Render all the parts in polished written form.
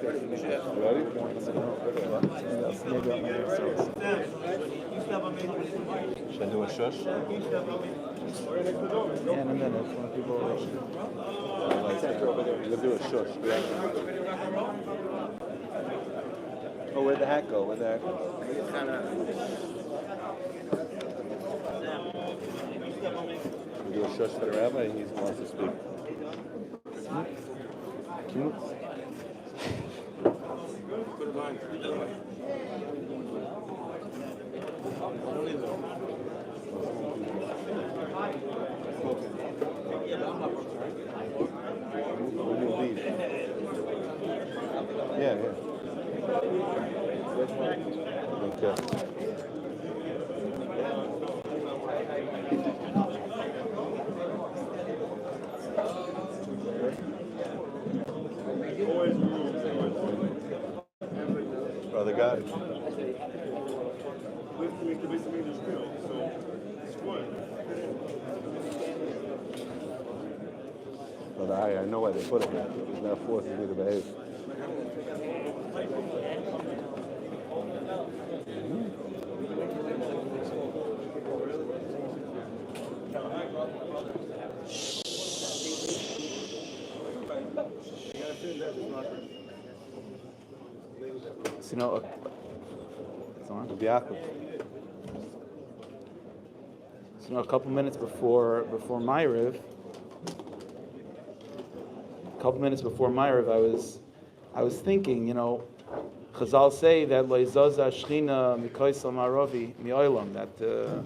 Should I do a shush? Yeah, in a minute when people are We'll do a shush. Oh, where'd the hat go? We'll do a shush for the rabbi. He wants to speak. Yeah. Okay. Brother got it. But I know why they put it here. It's not forcing me to behave. So, it's on. So, a couple minutes before Ma'ariv, I was thinking, Chazal say that Loizaza Shechina Mikoisel Ma'arovi Mi'olam, that the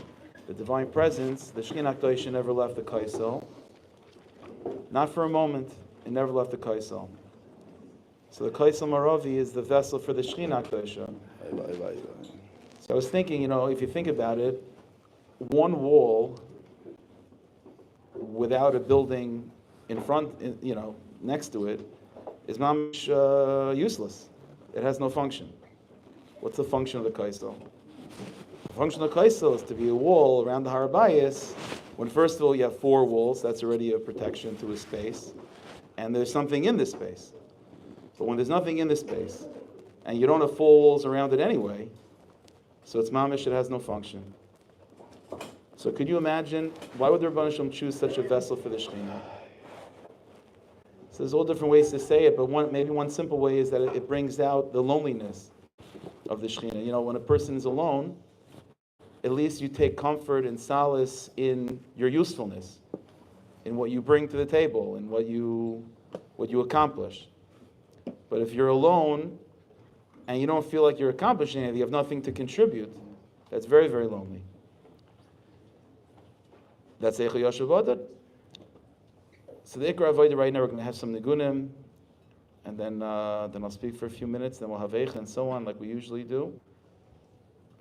divine presence, the Shechina Akdoisha never left the Kaisel. Not for a moment, it never left the Kaisel. So the Kaisel Ma'arovi is the vessel for the Shechina Akdoisha. So I was thinking, if you think about it, one wall without a building in front, next to it, is mamish useless. It has no function. What's the function of the kaisel? The function of the kaisel is to be a wall around the Harav, when first of all you have four walls, that's already a protection to a space, and there's something in this space. But when there's nothing in this space, and you don't have four walls around it anyway, so it's mamish, it has no function. So could you imagine, why would the Rebbeinu Shalom choose such a vessel for the Shekhinah? So there's all different ways to say it, but maybe one simple way is that it brings out the loneliness of the Shekhinah. When a person is alone, at least you take comfort and solace in your usefulness, in what you bring to the table, in what you accomplish. But if you're alone and you don't feel like you're accomplishing anything, you have nothing to contribute, that's very, very lonely. That's Eicha Yoshev Odad. So the Ikra Avodah right now, we're going to have some Nigunim, and then I'll speak for a few minutes, then we'll have Eicha and so on, like we usually do,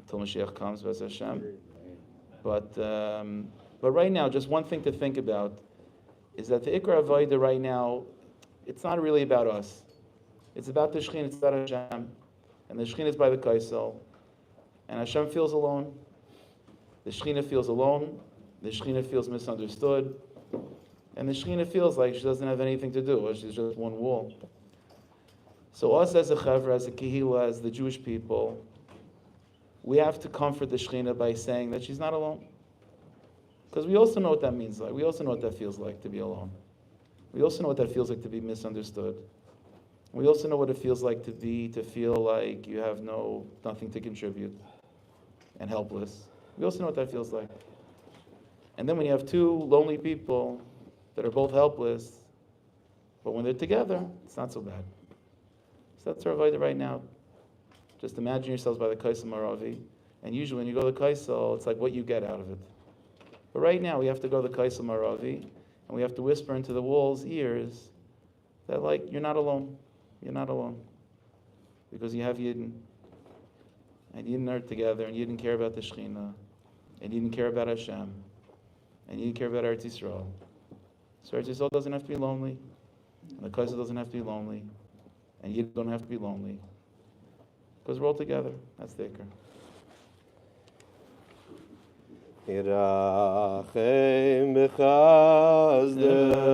until Mashiach comes, B'ez Hashem. But right now, just one thing to think about is that the Ikra Avodah right now, it's not really about us. It's about the Shekhinah, it's about Hashem, and the Shekhinah is by the Kaisel, and Hashem feels alone. The Shekhinah feels alone. The Shekhinah feels misunderstood. And the Shekhinah feels like she doesn't have anything to do, or she's just one wall. So us as a Chevra, as a Kehila, as the Jewish people, we have to comfort the Shekhinah by saying that she's not alone. Because we also know what that means like. We also know what that feels like to be alone. We also know what that feels like to be misunderstood. We also know what it feels like to feel like you have nothing to contribute and helpless. We also know what that feels like. And then when you have two lonely people that are both helpless, but when they're together, it's not so bad. So that's our avodah right now. Just imagine yourselves by the Kaisel Maravi, and usually when you go to the Kaisel, it's like what you get out of it. But right now we have to go to the Kaisel Maravi, and we have to whisper into the wall's ears that you're not alone. You're not alone. Because you have Yidden. And Yidden are together, and Yidden care about the Shekhinah, and Yidden care about Hashem, and Yidden care about Eretz Yisrael. So Eretz Yisrael doesn't have to be lonely, and the Kaisel doesn't have to be lonely, and Yidden don't have to be lonely. Because we're all together. That's the Iker. Yirachem b'chazdecha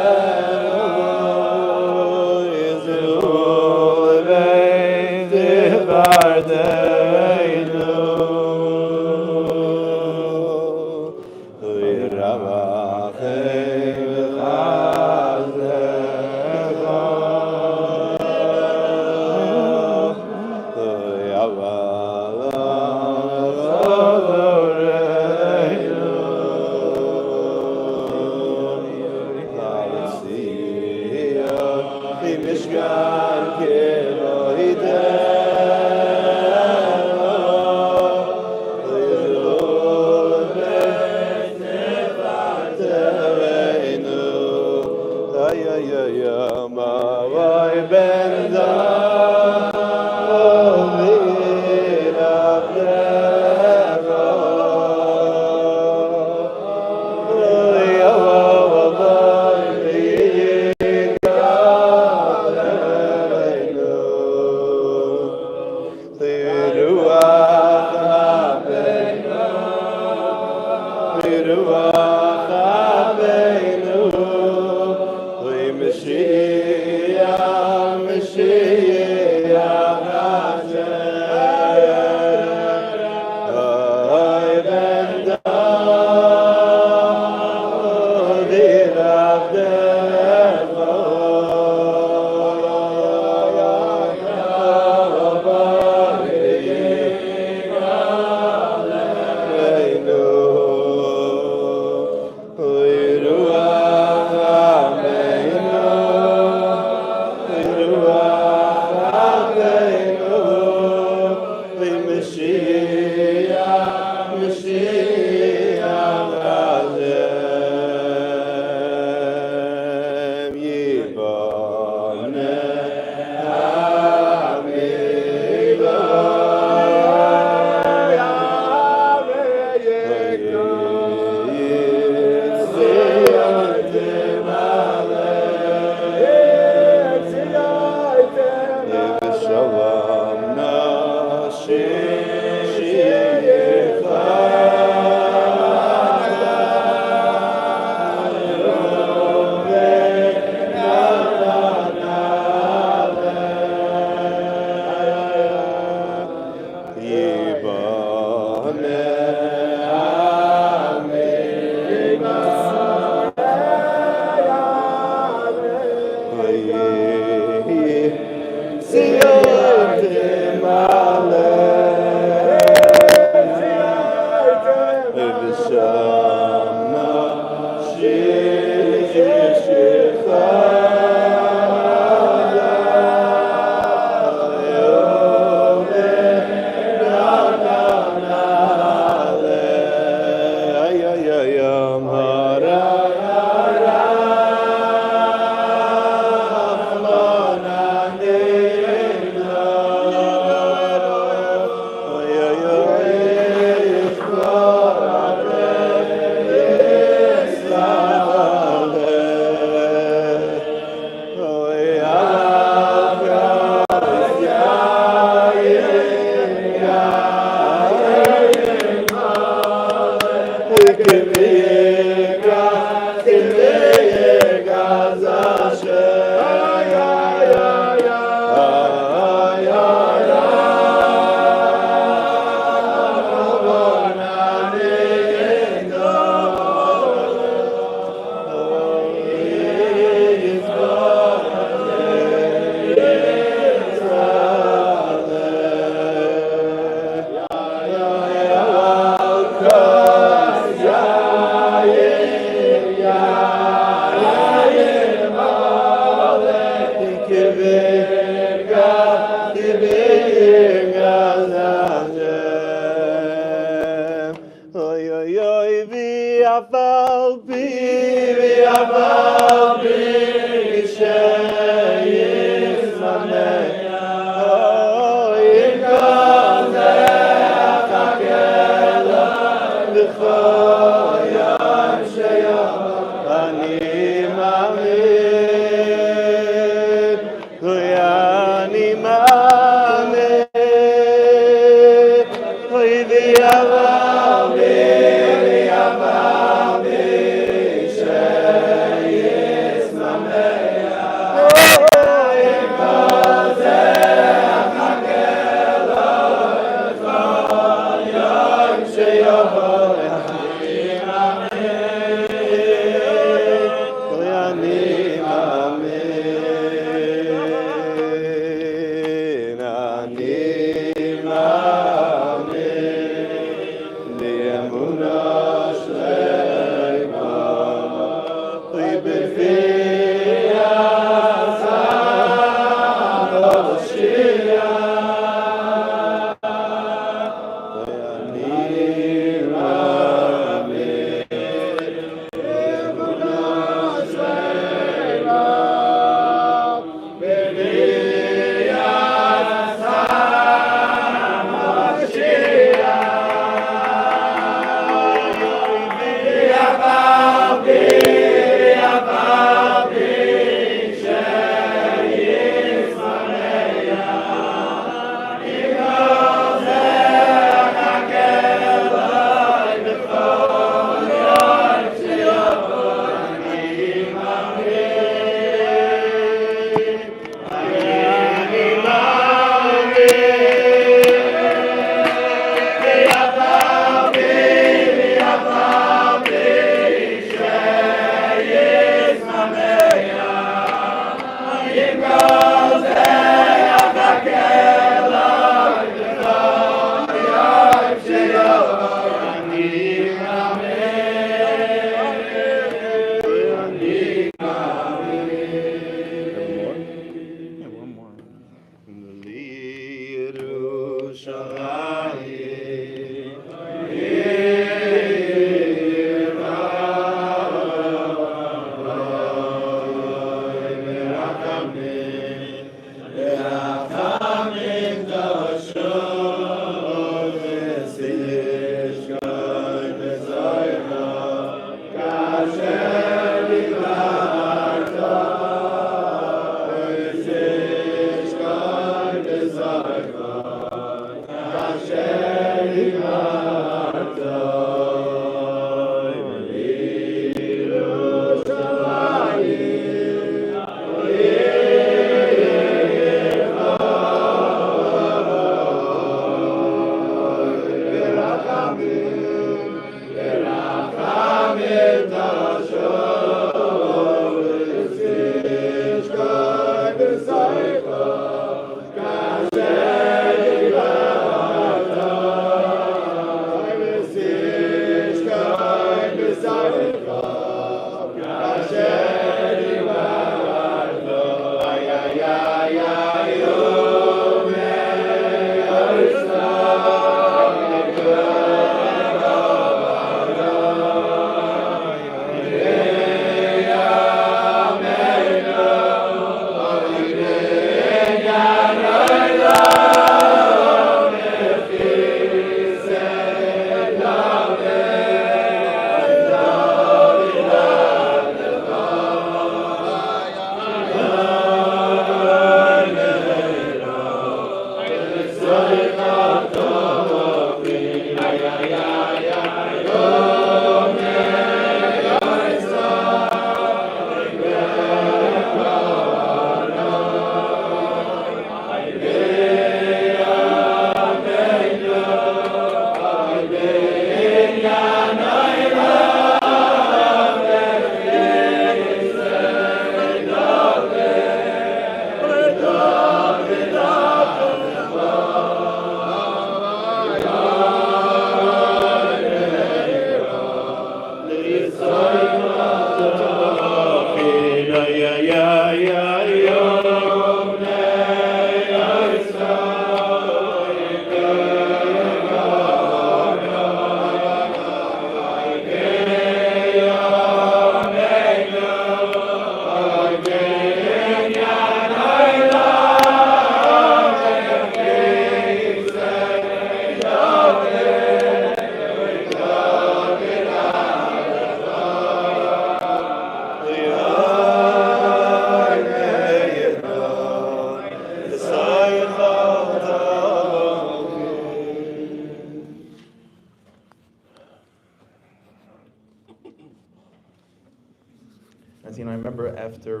As you know, I remember after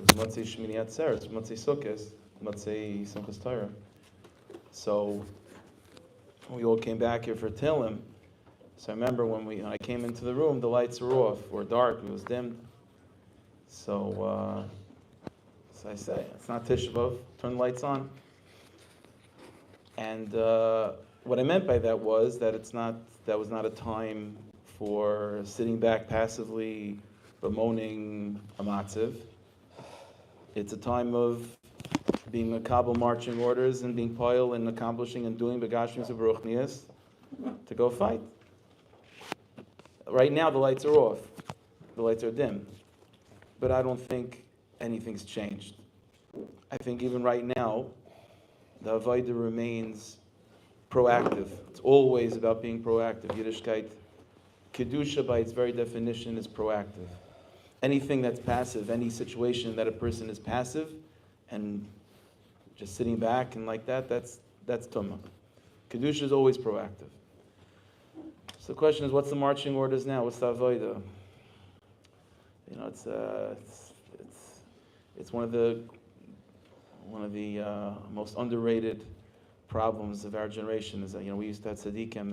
Motzei Shmini Atzeres, Motzei Sukkos, Motzei Simchas Torah. So we all came back here for Tehillim. So I remember when I came into the room, the lights were off, or dark, it was dimmed. So I say, it's not Tisha B'Av, turn the lights on. And what I meant by that was that that was not a time for sitting back passively bemoaning a matziv. It's a time of being a Kabul marching orders and being poil and accomplishing and doing begashmis of ruchnias to go fight. Right now the lights are off. The lights are dim. But I don't think anything's changed. I think even right now, the Avodah remains proactive. It's always about being proactive. Yiddishkeit, Kedusha by its very definition is proactive. Anything that's passive, any situation that a person is passive and just sitting back and like that, that's Tumah. Kedusha is always proactive. So the question is, what's the marching orders now? What's the Avodah? You know, it's one of the most underrated problems of our generation is that, we used to have tzaddikim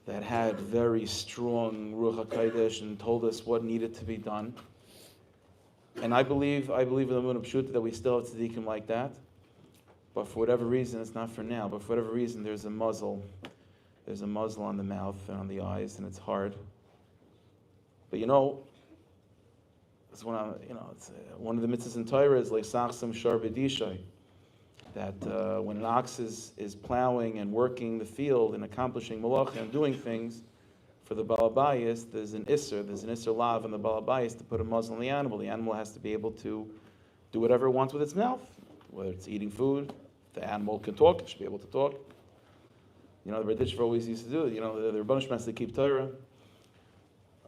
that had very strong Ruach HaKodesh and told us what needed to be done. And I believe in the Munah Pshuta that we still have tzaddikim like that. But for whatever reason, it's not for now, but for whatever reason, there's a muzzle on the mouth and on the eyes, and it's hard. But it's one of the mitzvahs in Torah is like sachsim shar b'dishay, that when an ox is plowing and working the field and accomplishing malacha and doing things, for the balabayas, there's an isser lav on the balabayas to put a muzzle on the animal. The animal has to be able to do whatever it wants with its mouth, whether it's eating food. The animal can talk; it should be able to talk. The Rebbe always used to do it. The Rebbe has to keep Torah.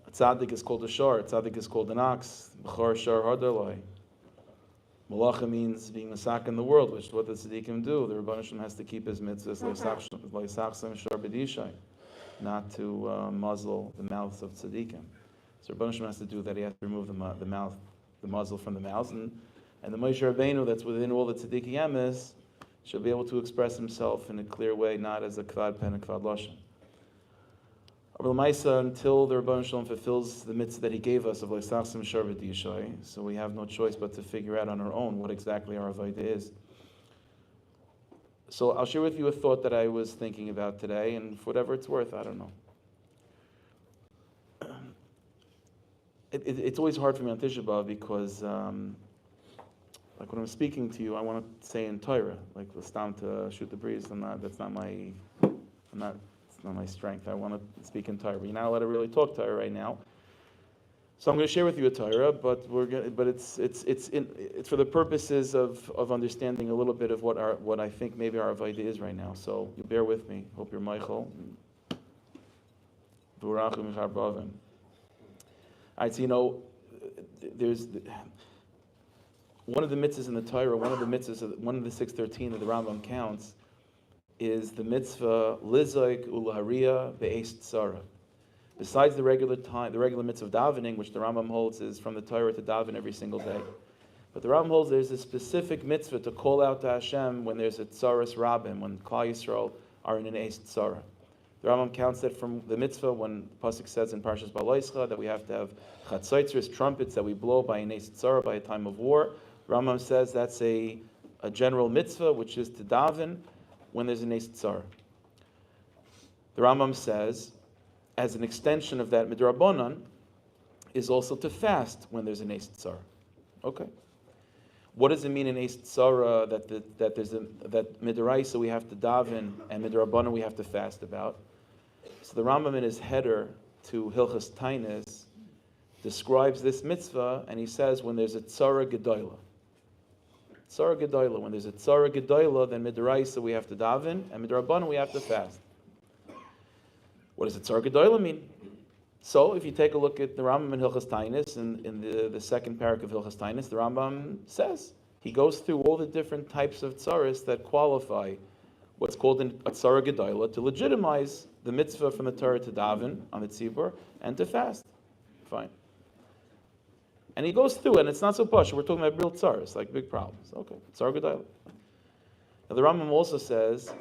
A tzaddik is called a shar. A tzaddik is called an ox. B'chor shar hadaloi. Malacha means being masak in the world, which is what the tzaddikim do. The Rebbe has to keep his mitzvahs like sachsim shar b'dishay, not to muzzle the mouths of tzaddikim. So Rebbe has to do that. He has to remove the muzzle from the mouth, and the Moshe Rabbeinu that's within all the tzaddik yemes should be able to express himself in a clear way, not as a kvad pen and kvad lashon. Until the Rebbeinu Shalom fulfills the mitzvah that he gave us of leisachsim shar b'dishay, so we have no choice but to figure out on our own what exactly our avodah is. So I'll share with you a thought that I was thinking about today, and for whatever it's worth, I don't know. It's always hard for me on Tisha B'Av because like when I'm speaking to you, I want to say in Torah, like the stam to shoot the breeze. It's not my strength. I want to speak in Torah. But you're not allowed to really talk Torah right now. So I'm going to share with you a Torah, but it's for the purposes of understanding a little bit of what I think maybe our avodah is right now. So you bear with me. Hope you're Michael. All right, so there's one of the mitzvahs in the Torah, one of the 613 that the Rambam counts is the mitzvah lizoik ulahariya be'es tzara. Besides the regular mitzvah of davening, which the Rambam holds is from the Torah to daven every single day, but the Rambam holds there's a specific mitzvah to call out to Hashem when there's a tzaras rabim, when Klal Yisrael are in an es tzara. The Rambam counts that from the mitzvah when the pasuk says in Parshas Baloischa that we have to have chatzaitzers, trumpets that we blow by an es tzara, by a time of war. The Rambam says that's a general mitzvah, which is to daven when there's an es tzara. The Rambam says, as an extension of that midrabanan, is also to fast when there's an es tzara. Okay. What does it mean in es tzara that midraisa we have to daven and midrabanan we have to fast about? So the Rambam in his header to Hilchas Tainis describes this mitzvah, and he says when there's a tzara gedola. Tzara gedola. When there's a tzara gedola, then midraisa we have to daven, and midrabanan we have to fast. What does a tzara gedola mean? So if you take a look at the Rambam in Hilchas Tainis, in the second parak of Hilchas Tainis, the Rambam says, he goes through all the different types of tzaras that qualify what's called a tzara gedola to legitimize the mitzvah from the Torah to daven on the tzibur and to fast. Fine. And he goes through, and it's not so posh. We're talking about real tzaras, like big problems. Okay, tzara gedola. Now the Rambam also says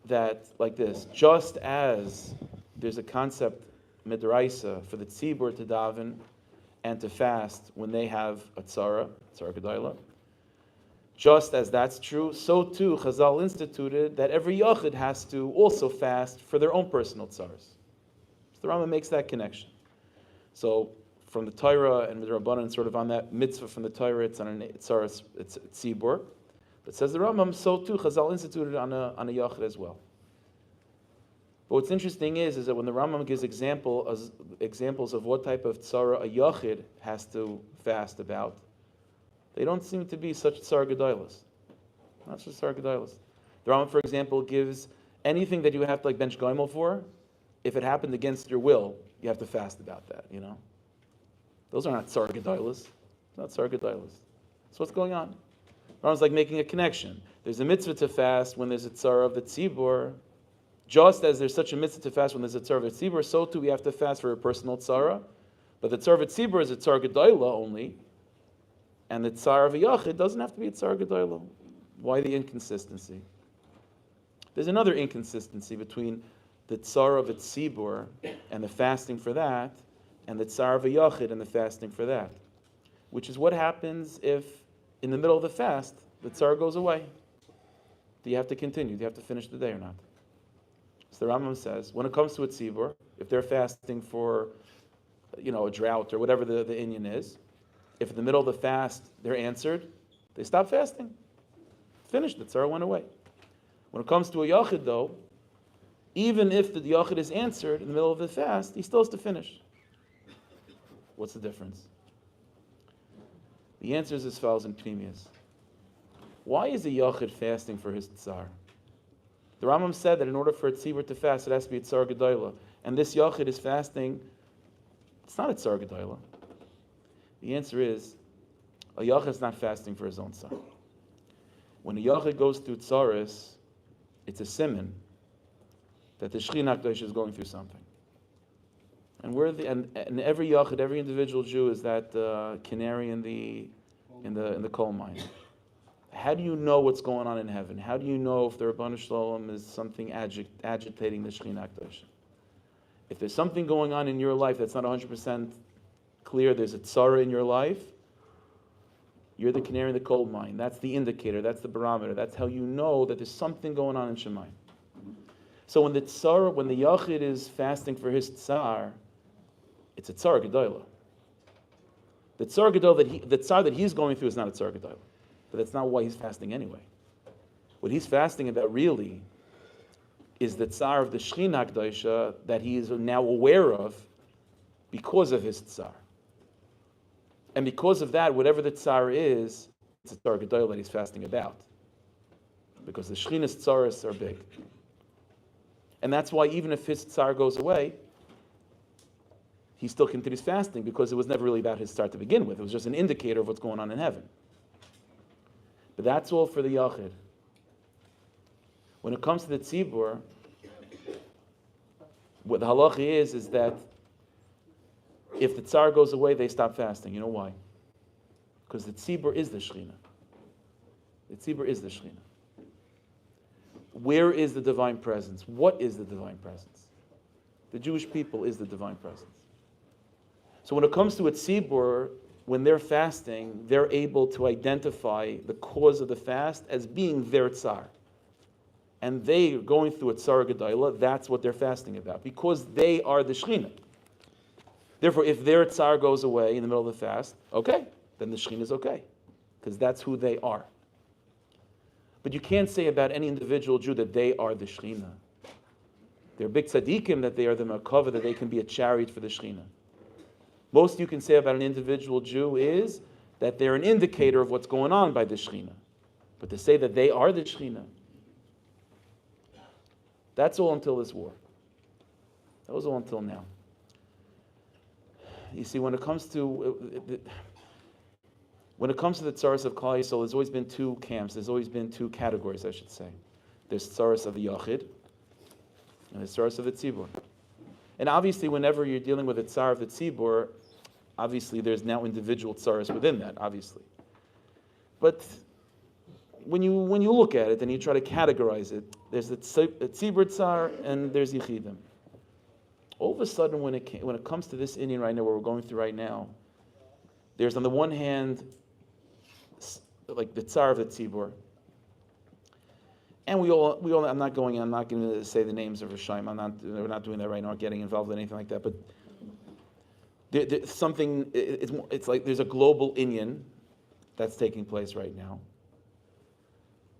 that, like this, just as there's a concept midraisa for the tzibur to daven and to fast when they have a tzara gedola, just as that's true, so too Chazal instituted that every yachid has to also fast for their own personal tzaras. So the Rambam makes that connection. So from the Torah and midrabanan, sort of on that mitzvah from the Torah, it's on a tzaras, it's tzibur. But says the Rambam, so too Chazal instituted on a yachid as well. But what's interesting is that when the Rambam gives examples of what type of tzara a yachid has to fast about, they don't seem to be such tzara gedolos. Not such tzara gedolos. The Rambam, for example, gives anything that you have to bench goimel for, if it happened against your will, you have to fast about that, Those are not tzara gedolos. Not tzara gedolos. So what's going on? The Rambam's making a connection. There's a mitzvah to fast when there's a tzara of the tzibur. Just as there's such a mitzvah to fast when there's a tzara of the tzibur, so too we have to fast for a personal tzara. But the tzara of the tzibur is a tzara gedola only, and the tzara of a yachid doesn't have to be a tzara gedola. Why the inconsistency? There's another inconsistency between the tzara of a tzibur and the fasting for that, and the tzara of a yachid and the fasting for that. which is what happens if, in the middle of the fast, the tsar goes away. Do you have to continue? Do you have to finish the day or not? So the Rambam says, when it comes to a tzibur, if they're fasting for, a drought or whatever the inyan is, if in the middle of the fast they're answered, they stop fasting. Finished. The tsar went away. When it comes to a yachid, though, even if the yachid is answered in the middle of the fast, he still has to finish. What's the difference? The answer is as follows in Pnimius. Why is a yachid fasting for his tsar? The Rambam said that in order for a tzibur to fast, it has to be a tsar gedola. And this yachid is fasting, it's not a tsar gedola. The answer is, a yachid is not fasting for his own tsar. When a yachid goes through tsaris, it's a siman that the Shekhinah HaKadosh is going through something. And and every yachid, every individual Jew is that canary in the coal mine. How do you know what's going on in heaven? How do you know if the Rabbanu Shalom is something agitating the Shekhinah HaKadosh? If there's something going on in your life that's not 100% clear, there's a tzara in your life, you're the canary in the coal mine. That's the indicator, that's the barometer. That's how you know that there's something going on in Shemayim. So when the yachid is fasting for his tsar, it's a tsar gedola. The tsar gedola the tsar that he's going through is not a tsar gedola. But that's not why he's fasting anyway. What he's fasting about really is the tsar of the Shekhinah HaKadosh that he is now aware of because of his tsar. And because of that, whatever the tsar is, it's a tsar gedola that he's fasting about. Because the Shekhinah's tsaras are big. And that's why even if his tsar goes away, he still continues fasting because it was never really about his tsar to begin with. It was just an indicator of what's going on in heaven. But that's all for the yachid. When it comes to the tzibur, what the halacha is that if the tsar goes away, they stop fasting. You know why? Because the tzibur is the Shekhinah. The tzibur is the Shekhinah. Where is the divine presence? What is the divine presence? The Jewish people is the divine presence. So when it comes to a tzibur, when they're fasting, they're able to identify the cause of the fast as being their tsar. And they are going through a tsar gedola, that's what they're fasting about, because they are the Shekhinah. Therefore, if their tsar goes away in the middle of the fast, okay, then the Shekhinah is okay, because that's who they are. But you can't say about any individual Jew that they are the Shekhinah. They're big tzaddikim that they are the Merkava, that they can be a chariot for the Shekhinah. Most you can say about an individual Jew is that they're an indicator of what's going on by the Shekhinah. But to say that they are the Shekhinah, that's all until this war. That was all until now. You see, when it comes to the tsaras of Klal Yisrael, there's always been two camps. There's always been two categories, I should say. There's tsaras of the yachid, and there's tsaras of the tzibur. And obviously, whenever you're dealing with a tsar of the tzibur, obviously there's now individual tsaras within that, obviously. But when you look at it and you try to categorize it, there's the tzibur tsar and there's yichidim. All of a sudden, when it comes to this Indian right now, where we're going through right now, there's on the one hand, like the tsar of the tzibur, and we all. I'm not going to say the names of Rishayim. We're not doing that right now. Not getting involved in anything like that. But there's something. It's like there's a global inyan that's taking place right now.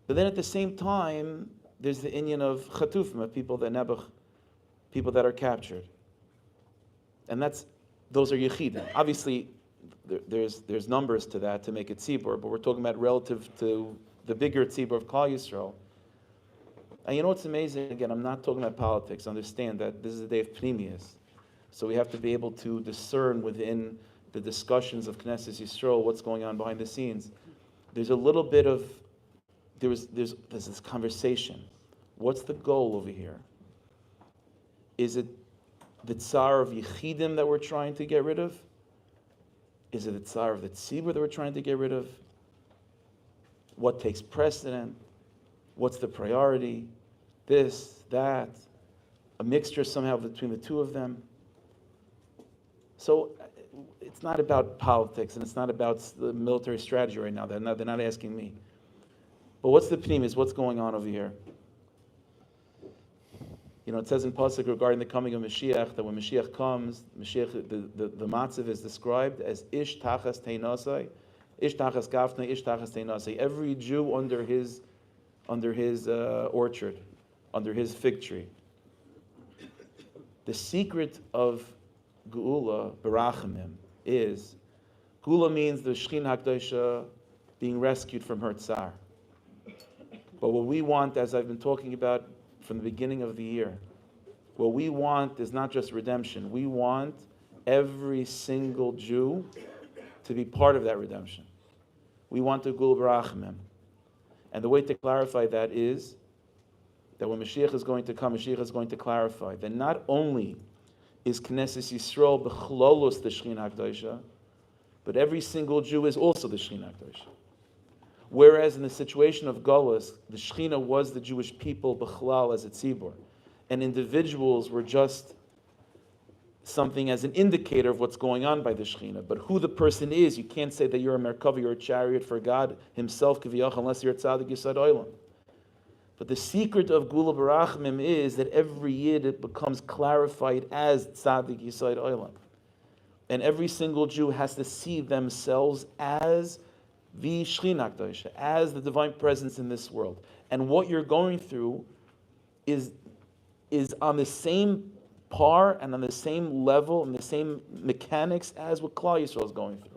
But then at the same time, there's the inyan of chatufim, people that are captured, and those are yechidim. Obviously, there's numbers to that to make it tzibur, but we're talking about relative to the bigger tzibur of Klal Yisrael. And you know what's amazing? Again, I'm not talking about politics. Understand that this is a day of pnimius, so we have to be able to discern within the discussions of Knesset Yisrael what's going on behind the scenes. There's a little bit of there's this conversation. What's the goal over here? Is it the tsar of Yechidim that we're trying to get rid of? Is it the tsar of the tzibur that we're trying to get rid of? What takes precedent? What's the priority? This, that, a mixture somehow between the two of them. So it's not about politics and it's not about the military strategy right now. They're not asking me. But what's the pnimis? What's going on over here? It says in Pasuk regarding the coming of Mashiach that when Mashiach comes, the matzav is described as ish tachas teinasai, ish tachas gafnei, ish tachas teinasai. Every Jew under his orchard, under his fig tree. The secret of Geula Barachamim is Geula means the Shekhinah Hakdosha being rescued from her tsar. But what we want, as I've been talking about from the beginning of the year, what we want is not just redemption. We want every single Jew to be part of that redemption. We want the Geula Barachamim. And the way to clarify that is that when Mashiach is going to come, Mashiach is going to clarify that not only is Knesset Yisrael b'chlolos the Shekhinah Hakdosha, but every single Jew is also the Shekhinah Hakdosha. Whereas in the situation of Golus, the Shekhinah was the Jewish people b'chlal as a tzibur, and individuals were just something as an indicator of what's going on by the Shekhinah. But who the person is, you can't say that you're a Merkava, you're a chariot for God Himself, Kiviyach, unless you're a Tzaddik Yisad Olam. But the secret of Geula Barachmim is that every Yid it becomes clarified as Tzaddik Yisad Olam. And every single Jew has to see themselves as the Shekhinah Hakdosha, as the divine presence in this world. And what you're going through is on the same par and on the same level and the same mechanics as what Klal Yisrael is going through.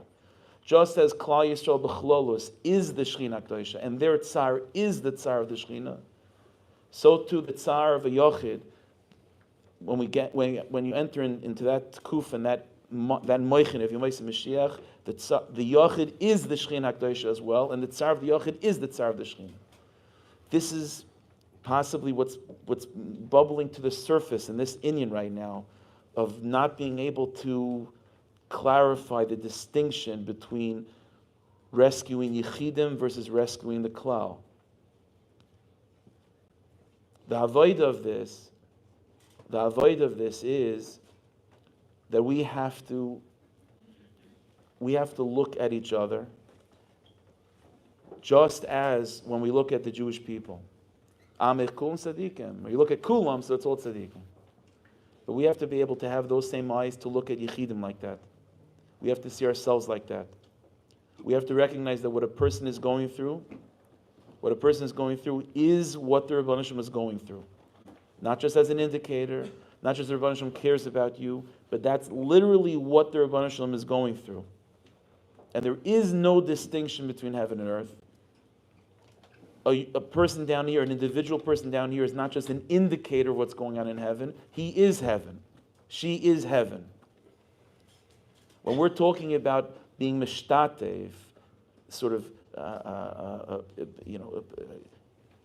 Just as Klal Yisrael b'chlolos is the Shekhinah Hakdosha and their tsar is the tsar of the Shekhinah, so too the tsar of a Yochid, when you enter into that kuf and that moichin, if you make Mashiach, the Yochid is the Shekhinah Hakdosha as well, and the tsar of the Yochid is the tsar of the Shekhinah. This is possibly what's bubbling to the surface in this inyan right now, of not being able to clarify the distinction between rescuing Yechidim versus rescuing the Klal. The avoid of this is that we have to look at each other just as when we look at the Jewish people. Amir Kulam Tzadikim. When you look at Kulam, so it's all Tzadikim. But we have to be able to have those same eyes to look at Yechidim like that. We have to see ourselves like that. We have to recognize that what a person is going through is what the Rebbeinu Shem is going through. Not just as an indicator, not just the Rebbeinu Shem cares about you, but that's literally what the Rebbeinu Shem is going through. And there is no distinction between heaven and earth. A person down here, an individual person down here, is not just an indicator of what's going on in heaven. He is heaven. She is heaven. When we're talking about being mishtatev, sort of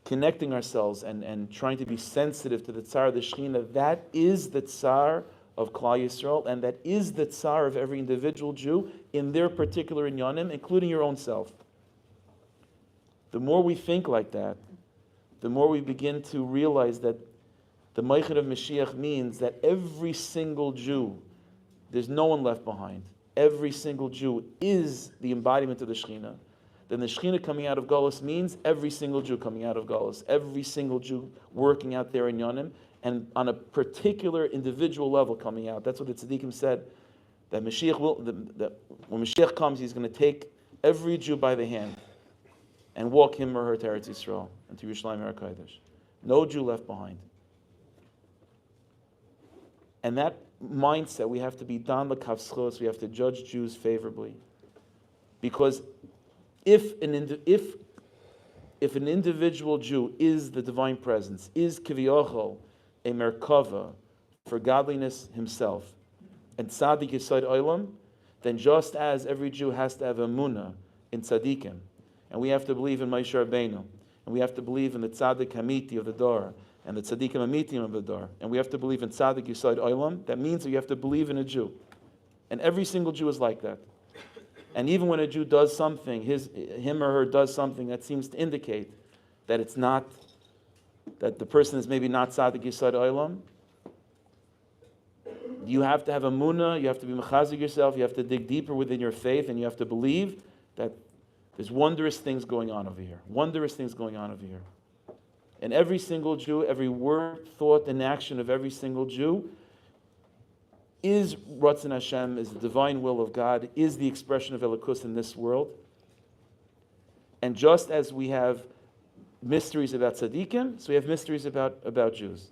connecting ourselves and trying to be sensitive to the tsar of the Shekhinah, that is the tsar of Klal Yisrael, and that is the tsar of every individual Jew in their particular inyanim, including your own self. The more we think like that, the more we begin to realize that the Meichad of Mashiach means that every single Jew, there's no one left behind. Every single Jew is the embodiment of the Shekhinah. Then the Shekhinah coming out of Golus means every single Jew coming out of Golus, every single Jew working out there in Yonim, and on a particular individual level coming out. That's what the Tzaddikim said, that Mashiach when Mashiach comes, he's going to take every Jew by the hand and walk him or her to Eretz Yisrael and to Yerushalayim Har HaKodesh. No Jew left behind. And that mindset, we have to be dan l'kavschos, we have to judge Jews favorably. Because if an individual Jew is the divine presence, is kiviyachol a merkava for godliness himself, and tzaddik yisod olam, then just as every Jew has to have emunah in tzaddikim, and we have to believe in Moshe Rabbeinu, and we have to believe in the tzaddik hamiti of the Dor, and the tzaddikim hamitim of the Dor, and we have to believe in tzaddik yisod olam, that means that you have to believe in a Jew. And every single Jew is like that. And even when a Jew does something, him or her does something that seems to indicate that it's not, that the person is maybe not tzaddik yisod olam, You have to have emunah, you have to be mechazik yourself, you have to dig deeper within your faith, and you have to believe that there's wondrous things going on over here. Wondrous things going on over here. And every single Jew, every word, thought, and action of every single Jew is Ratzon Hashem, is the divine will of God, is the expression of Elokus in this world. And just as we have mysteries about tzaddikim, so we have mysteries about Jews.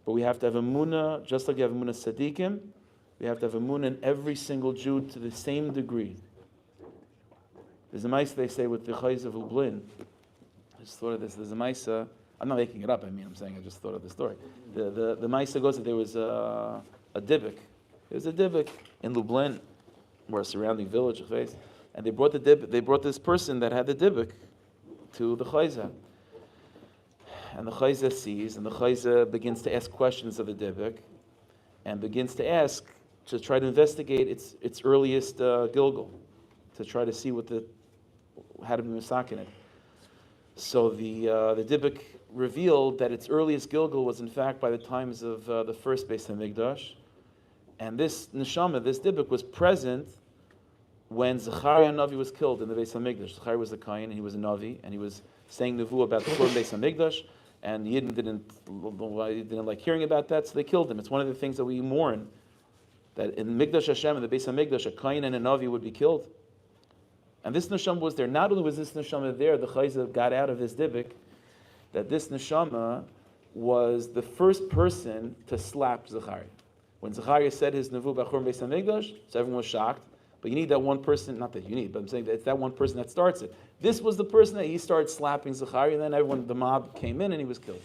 But we have to have emunah, just like you have emunah tzaddikim, we have to have emunah in every single Jew to the same degree. There's a mice they say with the Chayz of Lublin. I just thought of this. There's a mice. I'm not making it up. I'm saying I just thought of the story. The mice goes that there was a Dibbik. There was a Dibbik in Lublin, or a surrounding village, and they brought this person that had the Dibbik to the Chayza. And the Chayza sees, and the Chayza begins to ask questions of the Dibbik, and begins to ask, to try to investigate its earliest Gilgal, to try to see how to be misakin it. So the Dibbik revealed that its earliest Gilgal was in fact by the times of the first Beis HaMikdash, and this neshama, this Dibbik, was present when Zechariah Navi was killed in the Beis HaMikdash. Zechariah was a Kain, and he was a Navi, and he was saying nevuah about the Korban Beis HaMikdash, and Yidden didn't like hearing about that, so they killed him. It's one of the things that we mourn, that in Mikdash Hashem, in the Beis HaMikdash, a Kain and a Navi would be killed. And this neshama was there. Not only was this neshama there, the Chayza got out of his Dibbik, that this neshama was the first person to slap Zechariah. When Zechariah said his nevuah b'Churban Beis HaMikdash, so everyone was shocked. But you need that one person, not that you need, but I'm saying that it's that one person that starts it. This was the person that he started slapping Zechariah, and then the mob came in and he was killed.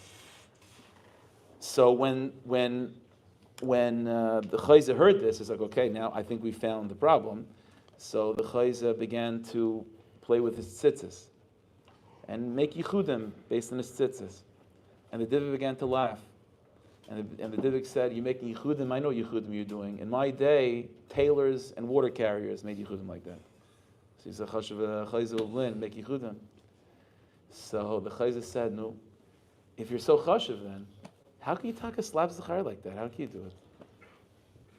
So when the Chayza heard this, it's like, okay, now I think we found the problem. So the Chayza began to play with his tzitzis and make yichudim based on his tzitzis. And the Divrei began to laugh. And the Divrei said, you're making yichudim, I know yichudim you're doing. In my day, tailors and water carriers made yichudim like that. So he said, Chayza of Lin, make yichudim. So the Chayza said, no, if you're so chashuv then, how can you talk a slap Zechariah like that? How can you do it?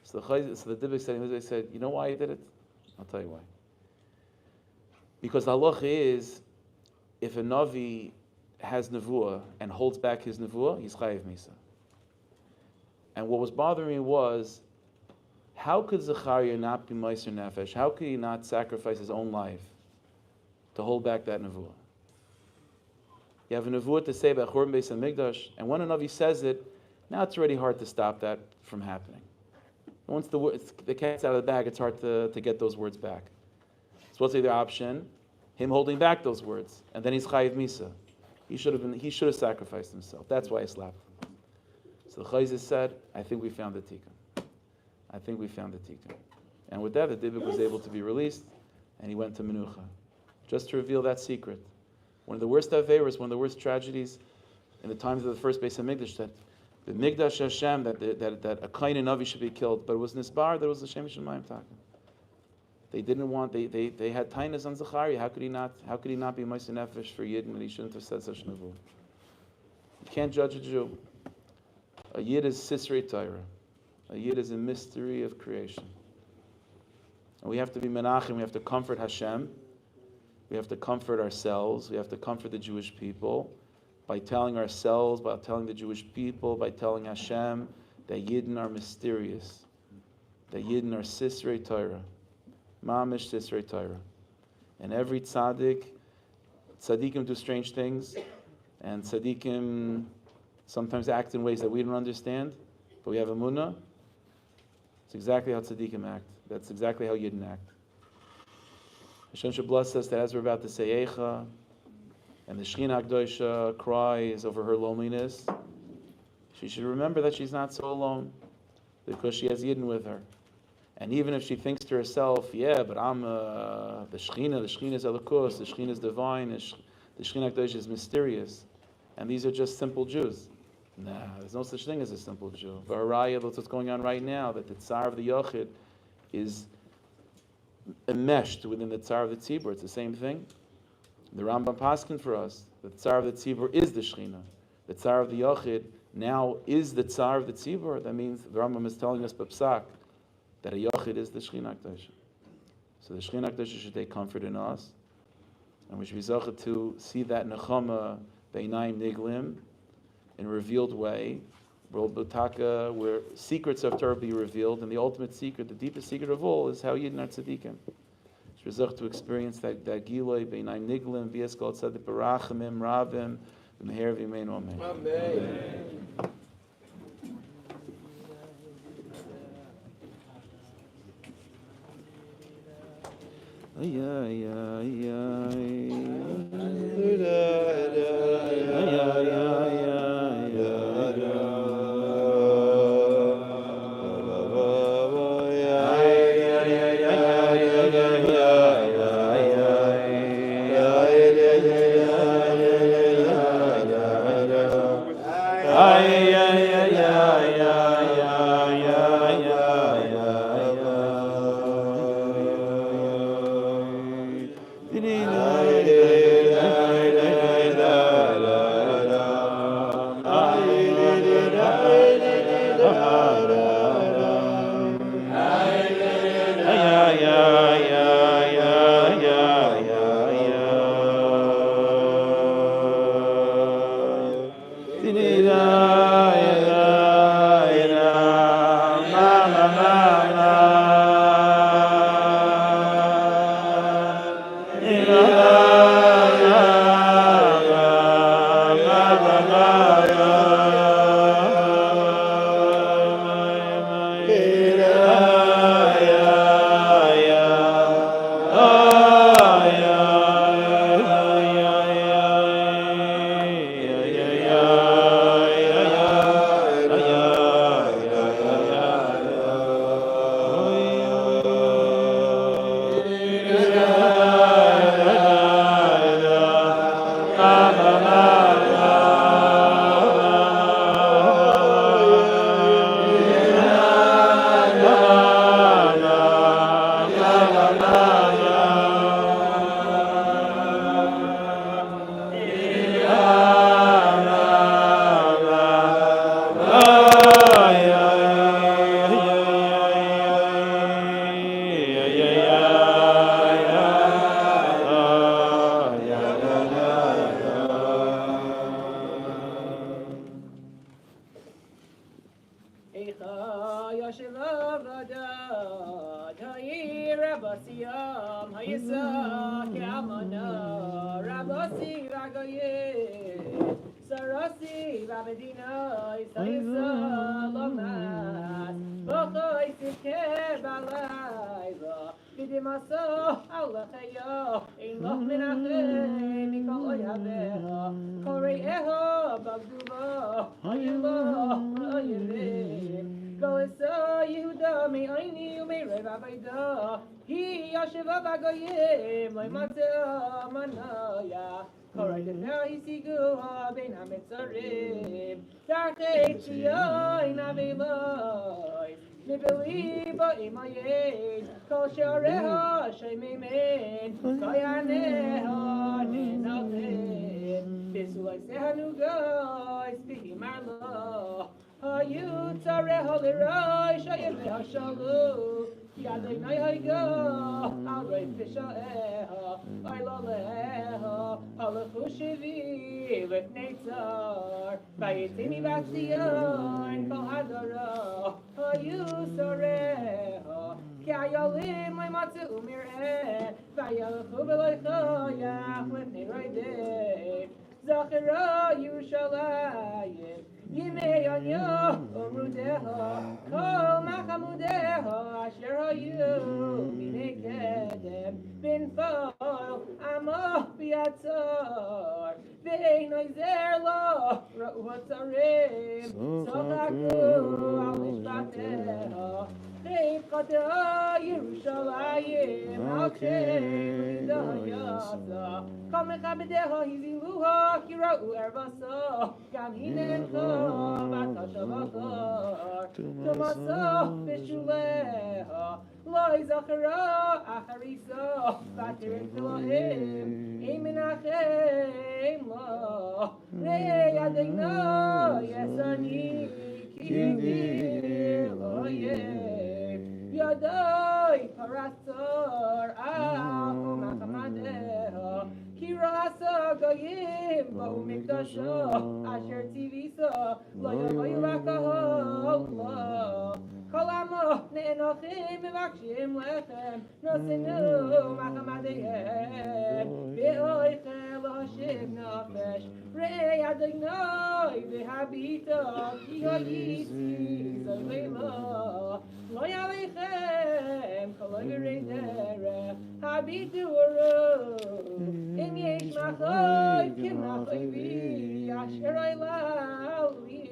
So the Divrei said, you know why he did it? I'll tell you why. Because the halacha is, if a Navi has nevuah and holds back his nevuah, he's chayiv misa. And what was bothering me was, how could Zechariah not be meiser nefesh? How could he not sacrifice his own life to hold back that nevuah? You have a nevuah to say about Churban Beis HaMikdash, and when a Navi says it, now it's already hard to stop that from happening. Once the cat's out of the bag, it's hard to get those words back. So what's the other option? Him holding back those words, and then he's chayiv misa. He should have sacrificed himself. That's why I slapped him. So the Chayza said, I think we found the tikkun. I think we found the tikkun. And with that, the Dibbik was able to be released, and he went to Menucha, just to reveal that secret. One of the worst averas, one of the worst tragedies in the times of the first Beis HaMikdash, that the Mikdash Hashem, that a Kain and Navi should be killed, but it was Nisbar, there was the Shem Shemayim talking. They didn't want, they had tainas on Zechariah. How could he not be Meiser Nefesh for Yidden, and he shouldn't have said such nevuah? You can't judge a Jew. A Yid is Sisrei Torah. A Yid is a mystery of creation. And we have to be menachem, we have to comfort Hashem, we have to comfort ourselves, we have to comfort the Jewish people by telling ourselves, by telling the Jewish people, by telling Hashem that Yidden are mysterious, that Yidden are Sisrei Torah, Mamish Sisrei Torah. And every tzaddikim do strange things, and tzaddikim sometimes act in ways that we don't understand, but we have emunah. It's exactly how tzaddikim act. That's exactly how Yidden act. Hashem should bless us that as we're about to say Eicha, and the Shechina HaKdosha cries over her loneliness, she should remember that she's not so alone, because she has Yidden with her. And even if she thinks to herself, yeah, but I'm the Shechina is Elokus, the Shechina is divine, the Shechina HaKdosha is mysterious, and these are just simple Jews. Nah, there's no such thing as a simple Jew. V'haraya, that's what's going on right now, that the Tsar of the Yochid is enmeshed within the Tsar of the Tzibur. It's the same thing. The Rambam paskin for us, the Tsar of the Tzibur is the Shechina. The Tsar of the Yochid now is the Tsar of the Tzibur. That means the Rambam is telling us B'Psak that a Yochid is the Shechina Kedusha. So the Shechina Kedusha should take comfort in us, and we should be Zochet to see that Nechama Beinayim Niglim in a revealed way, where secrets of Torah be revealed, and the ultimate secret, the deepest secret of all, is how Yidden are Tzaddikim. Should to experience that Giloi Beinayim Niglim, V'Yeskol Tzadik Barachamim Ravim, V'Meher V'Yimeinu Amen. Amen. Ay, ay, ay, ay, ay, ay, Nefasho, Asher Tivisa, Lo Yavoyu Rakahol, Kol Amo, Ne'enochim, Mevakshim Lechem, Nosinu, Machamadeyem, Be'oichel, Hashem Nafesh, Re'ei Adonai, Be'habita, Ki Yissi, Zayvela, Lo Yalechem, Kol Yerei Derech, Habitu Uru, Im Yesh Machoy, Kim Machoy, Asher Oilali,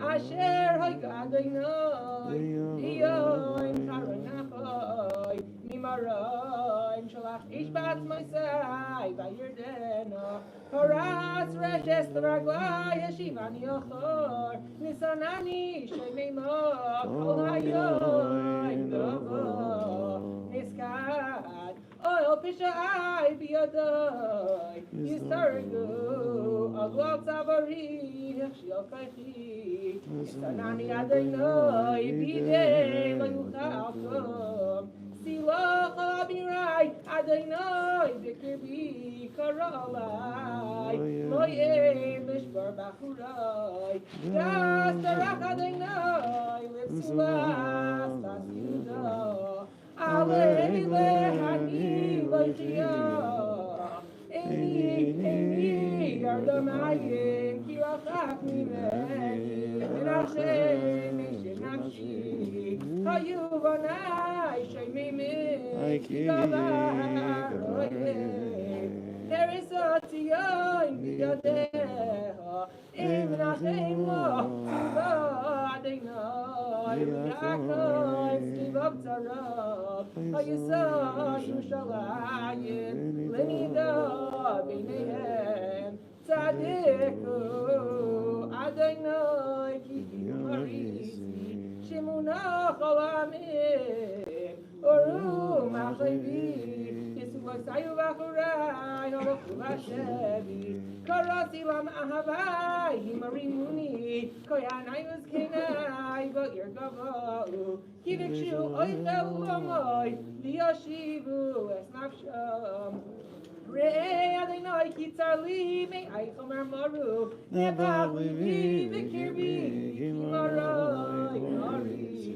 Asher Hoigadonai, Iyoim Karonachoy, Mimaroim Shalach Ishbat Moisai, Vayerdena, Horas Reshes Raglai, Yeshivani Ochor, Nisonani, Shememo, Kol Hayoim Dovo, Niskad, Oil Pishai Biyadoi, Yisargu, Agwal Tavari, Shil Kaichi, Nisonani Adonai, Bidei, Layuchalkom, Siloch Abirai, Adonai, Vikirbi, Karolai, Moye, Mishbar Bachurai, Gas Barak Adonai, Lipsulas, Tasuda, Alele Hani, Lochia, Eni, Yardamayim, Kirachach Mimeni, Menachem, Mishin Nafshi, Hayuvanai, Shemimi, Kavaroye, there is a Tia in Bigadeha, Imnachem Lo, Adonai, Yaakov, Sivab Tarab, Hayisa, Yushalayim, Lenida, Binehem, Tzadiku, Adonai, Ki Marisi, Shemuna Cholamim, Oru Machavi, Yisuvasayu Vachurai, Horochu Vashevi, Karasilam Ahavai, Himarimuni, Koyanai was Kenai, Vayir Gavau, Kivikshu, Oichel Lomoi, Viyashivu, Esnafsham. Re'ei Adonai Kitzarli, Me Eicha Maru, Nebach Livi, Vikirbi, Kimaroi, Marisi,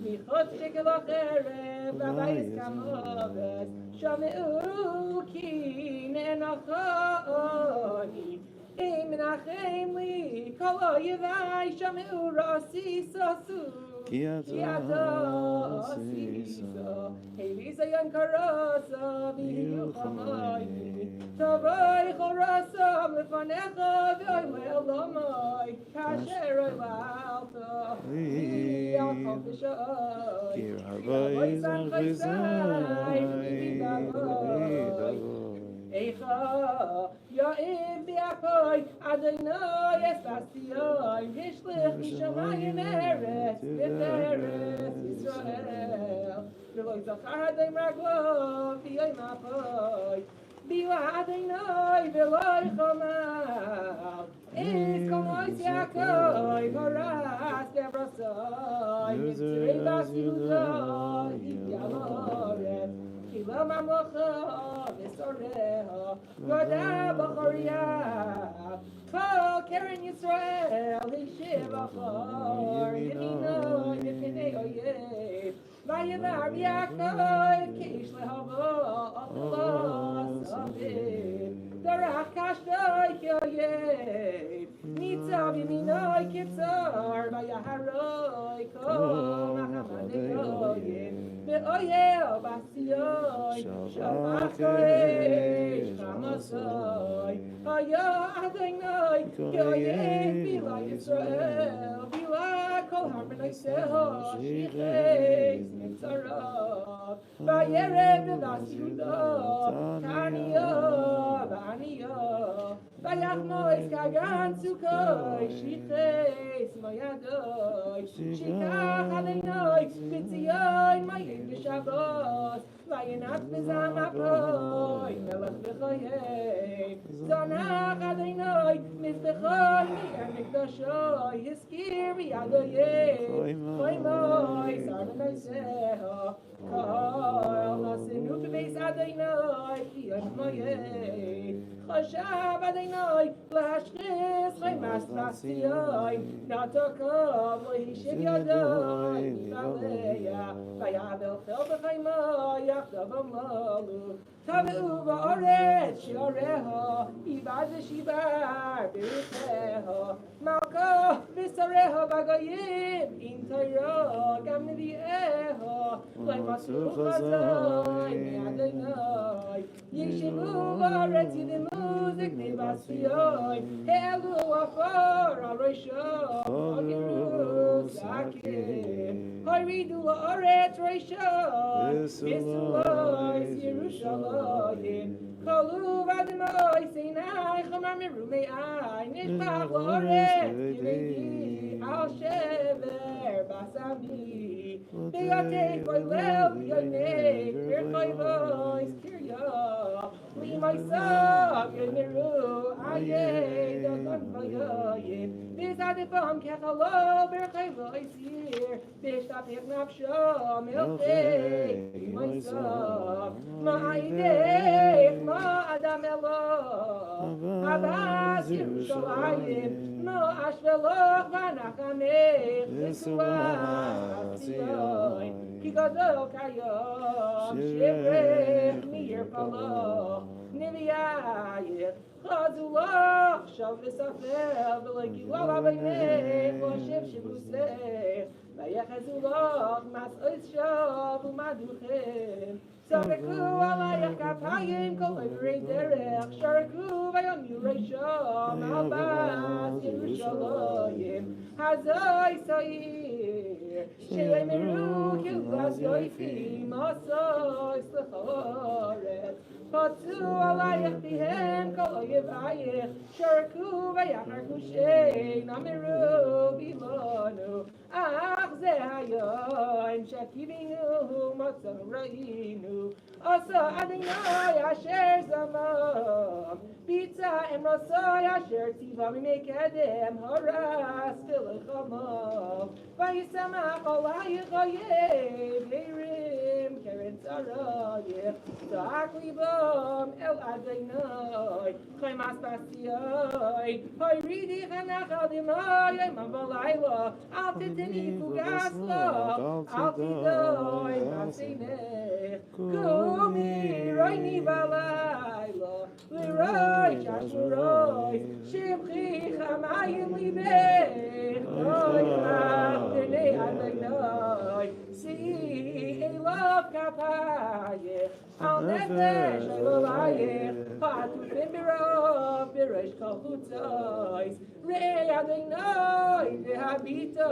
Michot Shekel Acherev, Babayis Kamoves, Shameu Ki Nenachoni, Ein Menachem Li, Kol Oyevai, Shameu Rasi Sosu, Ki Ata Sisa, Elisa Yankarasa, Vihu Chamai, Tavai Chorasa, Lefanecha, V'oilel Lomai, Kasher Oilalta, V'yakov B'shai, Kir Havai Zachizai, Eicha, Ya'im B'Akoy, Adonai Esbastiyai, Yishlich Mishamayim Eretz, B'Eretz Yisrael, V'lo Zachar Adem Raglo, V'yom Apoy, Biwa Adonai, V'lo Yichomal, Is Komois Yakoy, Moras Bevrasai, Mitzrei Basiyutai, Yaloret, Kila Mamlocha, Hisorrirus, Goda B'Choria, Kol Keren Yisrael, Hishiv Achor, Yemino, Yefenei Oyev, Vayevar Yaakov, Kish Lehavo, Achalos Avim, Darach Kashdoi Yoyev, Nitzav Yeminoi Kitzar, Vayaharoi Kol Machamadei Yoyev, Ve'oyel Basiyoi, Shalach Koresh Chamasoi, Haya Adonai, Yoyev Bila Yisrael, Bila Kol Harmonoi Shiches Mitzarav, Vayerev V'Vasiyuda, Taniya V'Aniya, Vayachmois Kagan Sukkoi, Shiches Moyadoi, Shikach Adonai, B'Tzion Mayim B'Shabbat, Vayenat B'Zam Apoy, Melech B'Choyev, Zanach Adonai, Mizbechoi, Mi'er Mikdashoi, Hiskir B'Yadoyev, Choymoi, Sarvanoi Seho, Kol Nasinu B'Beis Adonai, Ki Yoshmoyev, Chashav Adonai Lashchis Chaymas Basiyoi Natakov Lehishiv Yadoi Nivaleya Vayavel Chel B'chayma Yachdav Amalu Tavu Va'oret Shiareha Ivad V'shibar B'richeha Malka V'sareha V'goyim In Torah Gam Nevi'eha Le'masu Chazai Mi'adonai Yeshivu Va'oret Yidimu Zikni Basiyoi He'elu Afar Al-Rosha Agiru Zakim Haridu La'oret Rosha V'sulais Yerushalayim Kolu V'adimoi Sinai Chamar Merumei Ay Nishbach La'oret Yirei Al Shever Basami B'yotei Voilel B'yonei B'rchoi Vois Kirya L'maysav Yomeru Ayei Dagan V'yoyim V'zadifam Kechalo B'rchoi Vois Yir B'shtapich Nafsho Melchei L'maysav Ma'idech Ma'adam Eloh Havas Yerushalayim Ashveloch V'nachamech V'suah Tzion Ki gadol kayom Shevrech Mir Paloch Nevi'ayich Chazulach Shav V'safel V'legilav Avinech V'shev Shebusech V'yechazulach Mas'ois Shav U'maduchem Sabeku alayach kapayim kol ovrei derech Sharaku vayom yuresham Albas Yerushalayim Hazoi Sair She'emeru kilvas yoifim Asois lechoret Patzu alayach bihem kol oyevayich Sharaku vayacharku shein Ameru bimonu Ach ze hayoim Shekivinu matzah ra'inu Asa Adonai Asher Zamam Pizza Emrosai Asher Tiva Mimekedem Haras Filachamav Vayisamach Olayichayim Yerim Keren Tzarayim Za'ak Libam El Adonai Chaymas Basiyai Hayridi Chanach Adimai Yemam Valayla Al Titini Fugasla Al Tidoi Masineh Kumi Roini Valayla Leroy Shashuroi Shibchi Chamayim Libech Oy B'nei Adonai Si Elav Kapayech Al Nefesh Elolayech Hatufim B'rov B'resh Kol Chutzos Rei Adonai V'habita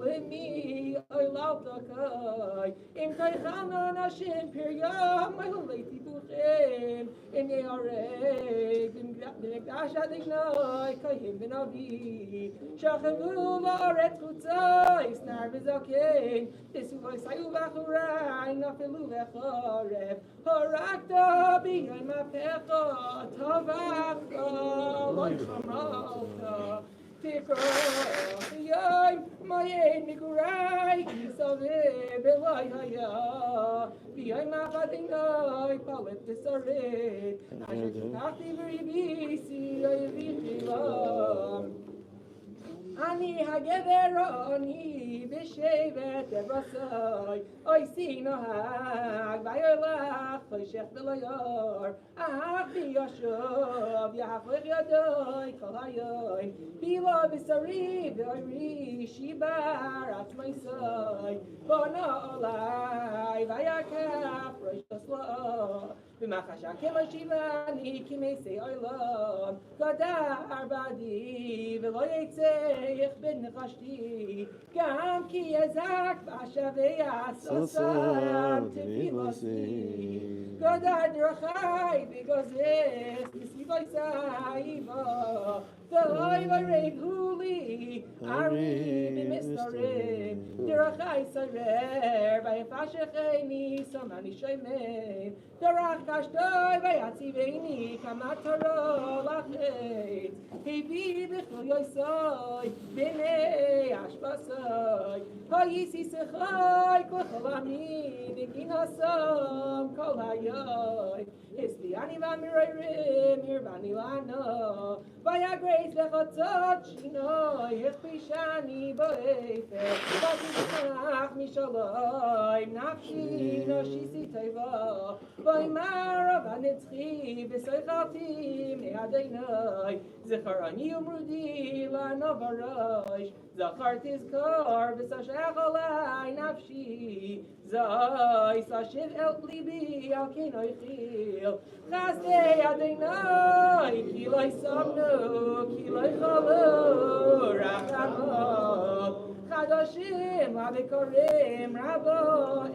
L'mi Olav Takai Im Taychanon Hashem Piryam Ma'oleti Buchem Im Yehareg B'mikdash Adonai Kayim B'navi Shachavu V'aretz Chutzos Nar B'zakein Tisu V'sayu V'achurai Nafelu V'charev Harakta B'yoyim Apecha Tavachta Lo Chamalta Tikra Yoyim Mayei Migurai Kisaveh B'lai Haya B'yoyim Achadinai Palet Tisaret Asher Tikachti V'ribisi Oyevichilam Ani hagever ani b'shevet evrasai Oisi nohag v'yolach v'shech v'loyor Ach v'yoshuv yachlich yadoi kol hayoim Bilo b'sari v'oiri shibar atzmaisai Bono olai v'yakaf rosh toslo V'machasha k'moshivani k'meisei olam Gadar badi v'lo yitzeh Ich bin nefashti, gam ki yazak v'ashavei asosam tefilasi. Godad rachai v'gozes nisivay sa'iva. V'loi v'rev huli, ari b'mistarim. Derachai sarer v'yafashecheni samani shoymei. Derach kashtoi v'yatziveni kamataro lachet. Hevi b'chol yoisoi. B'nei ashbasai Hayisi sechai Kochol ami V'kinasam Kol hayoi Hisli Bani Vamirim, Hirbani Lano, Vaya Grace Lechotzot Shino, Yechpishani Boefer, Vatisach Mishaloi, Nafshi no Shisi Teva, Vaimara Vanitzchi, Visoichati, Meadinoi, Zicharani Umrudi, Lano Varosh, Zachar Tizkor, Visashacholai, Nafshi, Zai, Sashiv El Libi, Al Kenoi Chil, Chasdei Adonai, Kiloi Samnu, Kiloi Chalu, Rachamo, Chadashim, Avikorim, Rabo,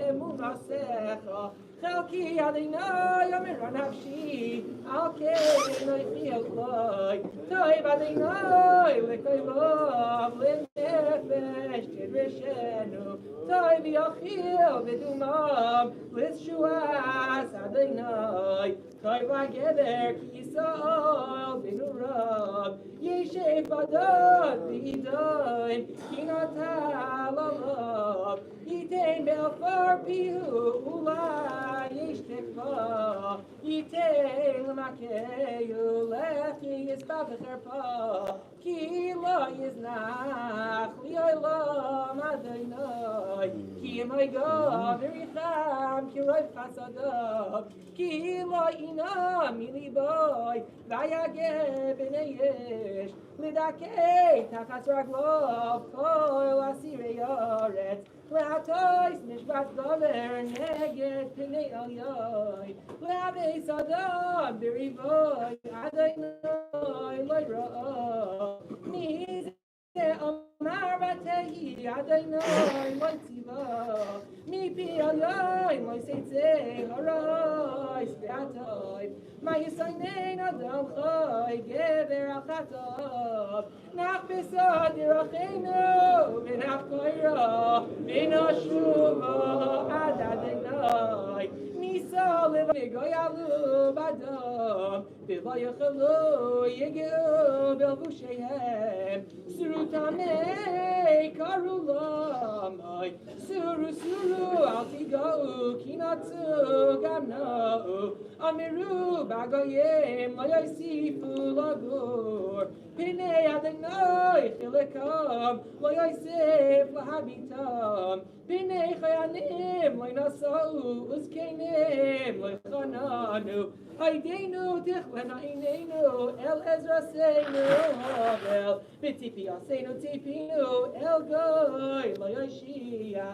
Emunasecha, Chelki Adonai, Amiran Nafshi, Al Kenoi Chil Loi, Toiv Adonai, Lekoivav, Lenefesh, Tidrishenu, Toiv Yachil, Vidumam, Lishuas Adonai, Toiv Ageder, Kisol, Vinurab, Yeshev Adon, Vidoin, Kinatal Alav, Yitain Belfar Pihu, Ula, Yeshtekva, Yitain Lamakeyu, Lechi Yisbabecherpa, Kila Yiznach, Liolam Adonai, Ki Maigav, Vericham, Kiroi Chasadav, Kila Inam, Miliboy, Vayage Beneyesh, Lidake, Tachas Raglov, Kol Asire Yoretz, Leatois, Mishpat Dover, Neged, Pinei Alyoy, Leave Sadam, Birivoy, Adonai, Loira, Nize, Amaratehi, Adonai, Loitiva, Mipi Alyoy, Loisetze, Harai, Spiatoi, Mayisainen Adam Choy, Gever Achatov, Nach Besod, Dirachenu, Vinach Koira, Vinoshuva, Adonai, Nisa, Levagoyalu, Badam, Bivayachalu, Yegu, Belvushehem, Surutame, Karulamai, Suru, Altigau, Kinatsu, Gamnau, Amiru, Bagoyem, Loyosifu, Lagur, Pinei Adonai, Chilekam, Loyosef, Lahabitam, Pinei Chayanim, Loynasau, Uzkenim, Loychananu, Haidenu, Tichlena Inenu, El Ezra Seinu, Havel, Bitipi Asenu, Tipinu, El Goy, Loyoshia,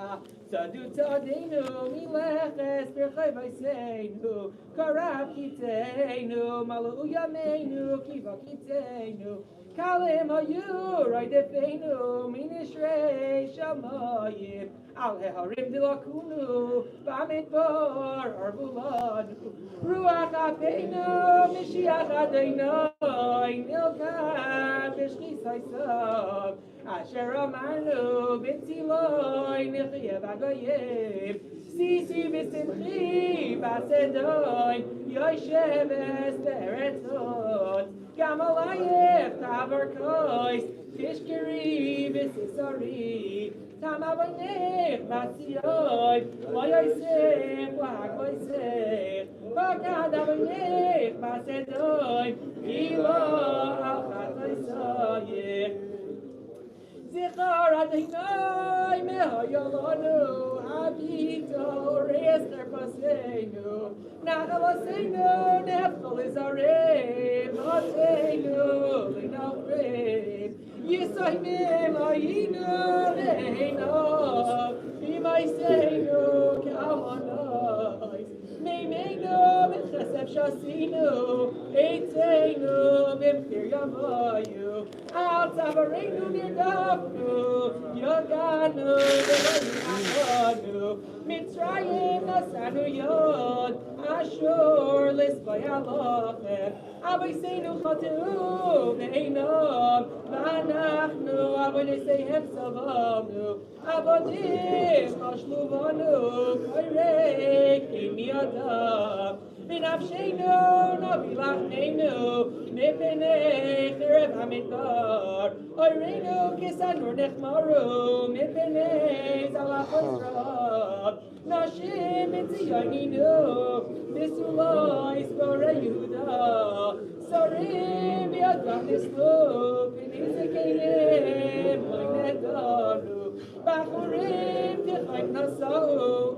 Sadu Tadenu, Mileches, Berchai Vaisenu, Karab Kitenu, Malu Yamenu, Kiva Kitenu, Kalim Hayu, Raidefenu, Minishrei Shamayim, Al Harim Dilakunu, Bamidbar, Arbulanu, Ruach Apenu, Mishiach Adonai, Nilka, Bishni Saisav, Asher Amanu, Bitziloi, Nichiev Agoyev, Sisi Visimchi, Basedoi, Yoshev Esteretzot, Gamalayev, Tavar Kois, Tishkiri, Visisari, Tamavanech, Masioi, Loyosef, Wagloisef, Bagadavanech, Basedoi, Ilo, Alchatoisoyeh, Zichar Adonai, Mehoyolonu, Habito, Reester Pasenu, Nahalasenu, Nephalizare, Matenu, Linafre, Yisaimim, Ainu, Leino, Bimaisenu, Kamanais, Meimenu, Bechesef Shasinu, Eitenu, Bimfir Yamayu, Al Tavarenu, Nirdafnu, Yoganu, Yoganu, Mitzrayim, Nasanu Yod, Ashur, Lisbayalochem, Aviseinu Chatu, Veinam, Vanachnu, Avonesehem Savamnu, Avodim, Ashluvanu, Kairek, Imiadam, Minavshenu, Navilachnenu, Mipene, Cherev Hamidbar, Oirenu, Kisanur Nechmaru, Mipene, Zalachos Rab, Nashim, Mitziyoninu, Bisulai, Sporeyu, Yislu, Pinizekelim, Loinedaru, Bachurim, Tichayim Nasau,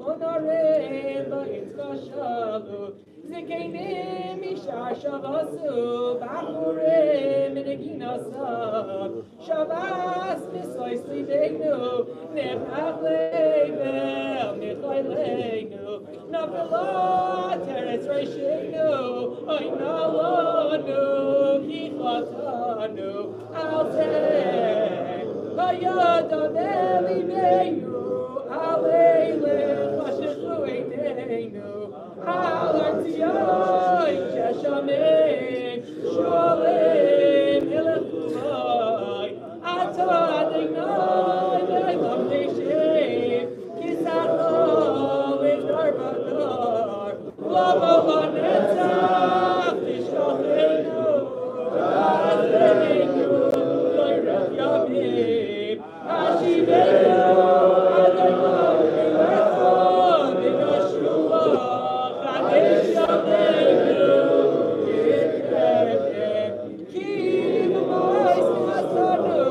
Onorim, Loitzkashalu, Zekenim, Ishar Shavasu, Bachurim, Mineginasav, Shavas, Nisois Libeinu, Nefach Level, Nichai Leinu, Nafelah, Teretz Reishenu, Oinalonu, Kichatanu, Alteh, Hayadam Elineinu, Aleilech, Vashechu Eineinu, Alartiyai, Sheshamim, Shualim, Ilechulai, Ata Adonai, Ve'lam Neshem, Kisachol, V'darbadar, Lama Lanetzach, Tishkacheinu, Ta'aseinu, Loirech Yamim, Hashiveinu, Adonai, Elecha, V'nashua, Chadesh Yameinu, Yitredem, Ki B'mais Nasanu,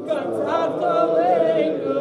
Gatzat Aleinu,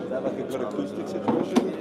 Is that like a good acoustic situation?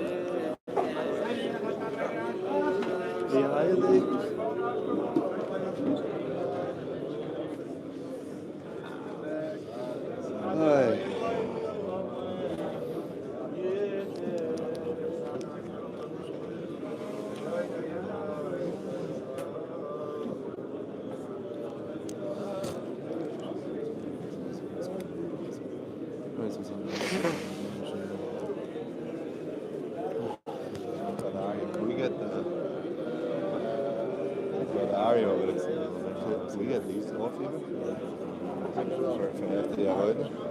Mario, but it's do we get these off even? For after the avodah?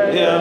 Go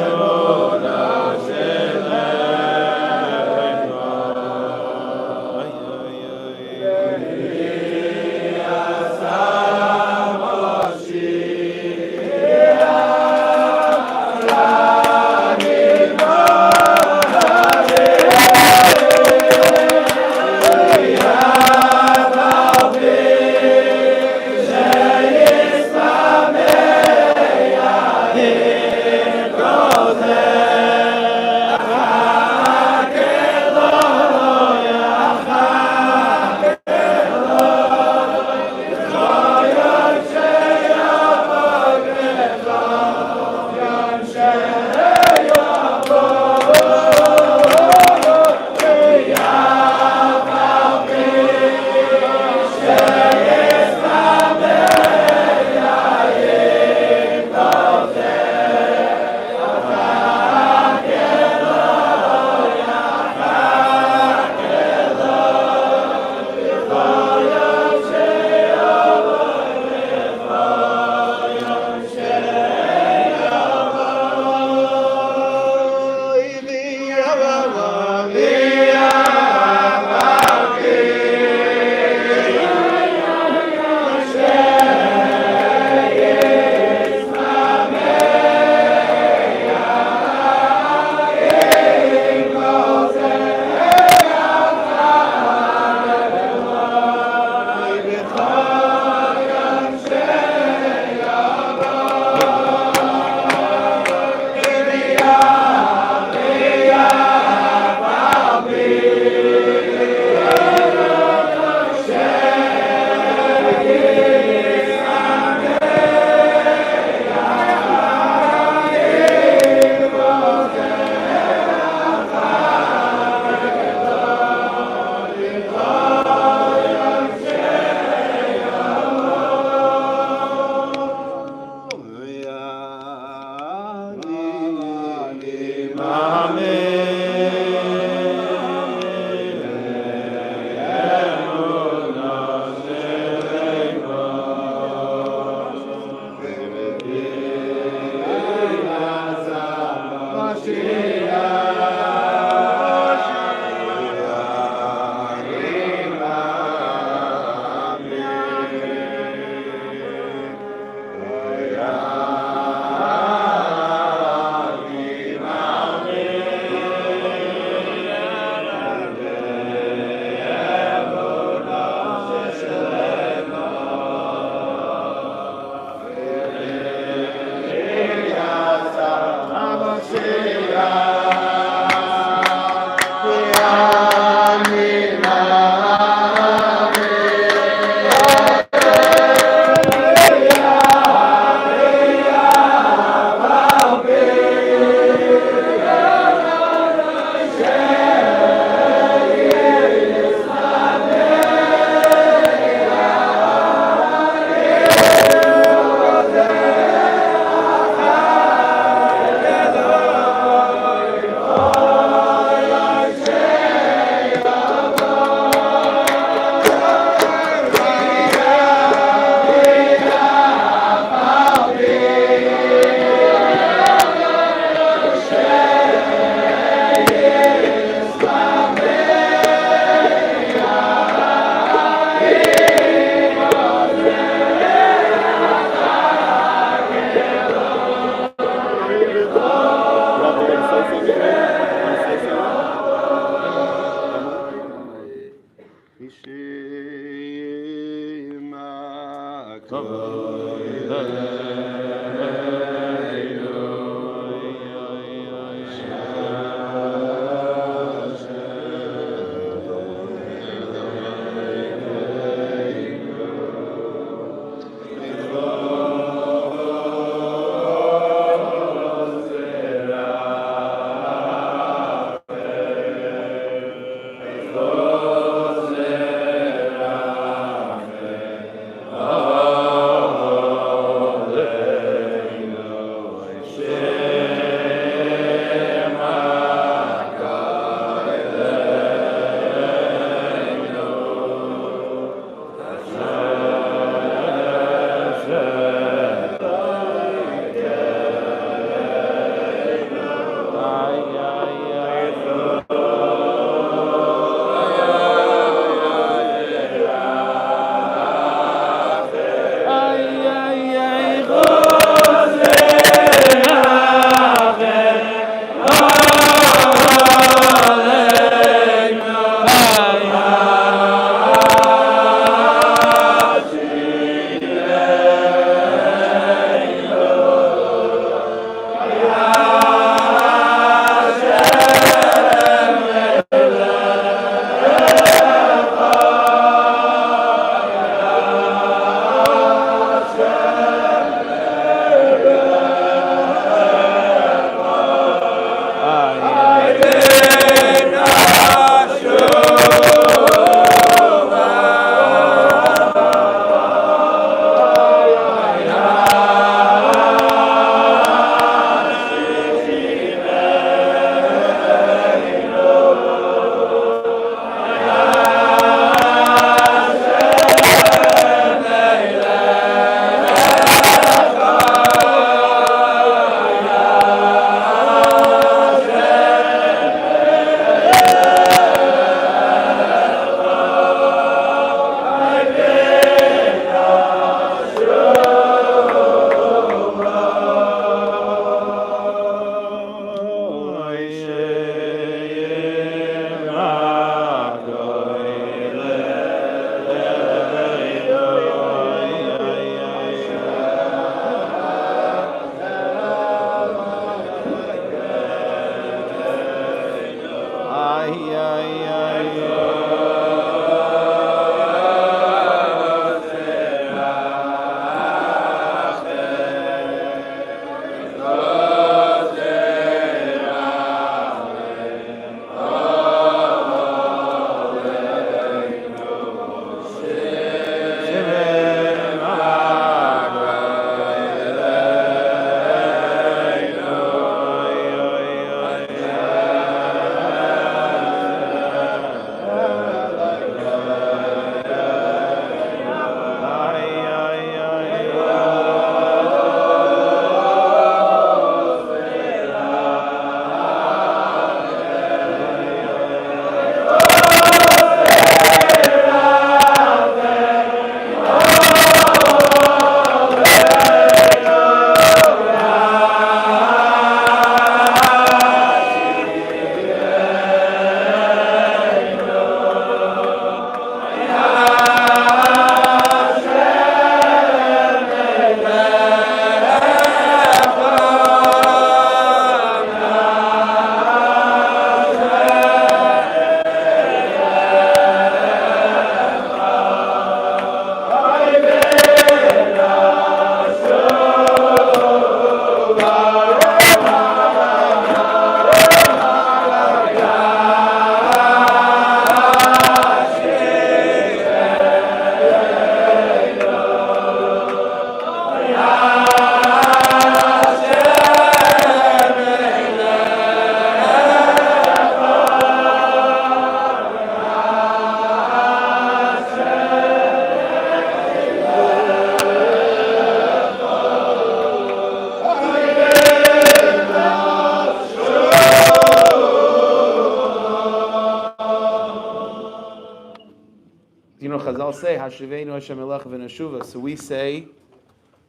Chazal say, Hashivenu Hashem Elach v'Neshuva. So we say,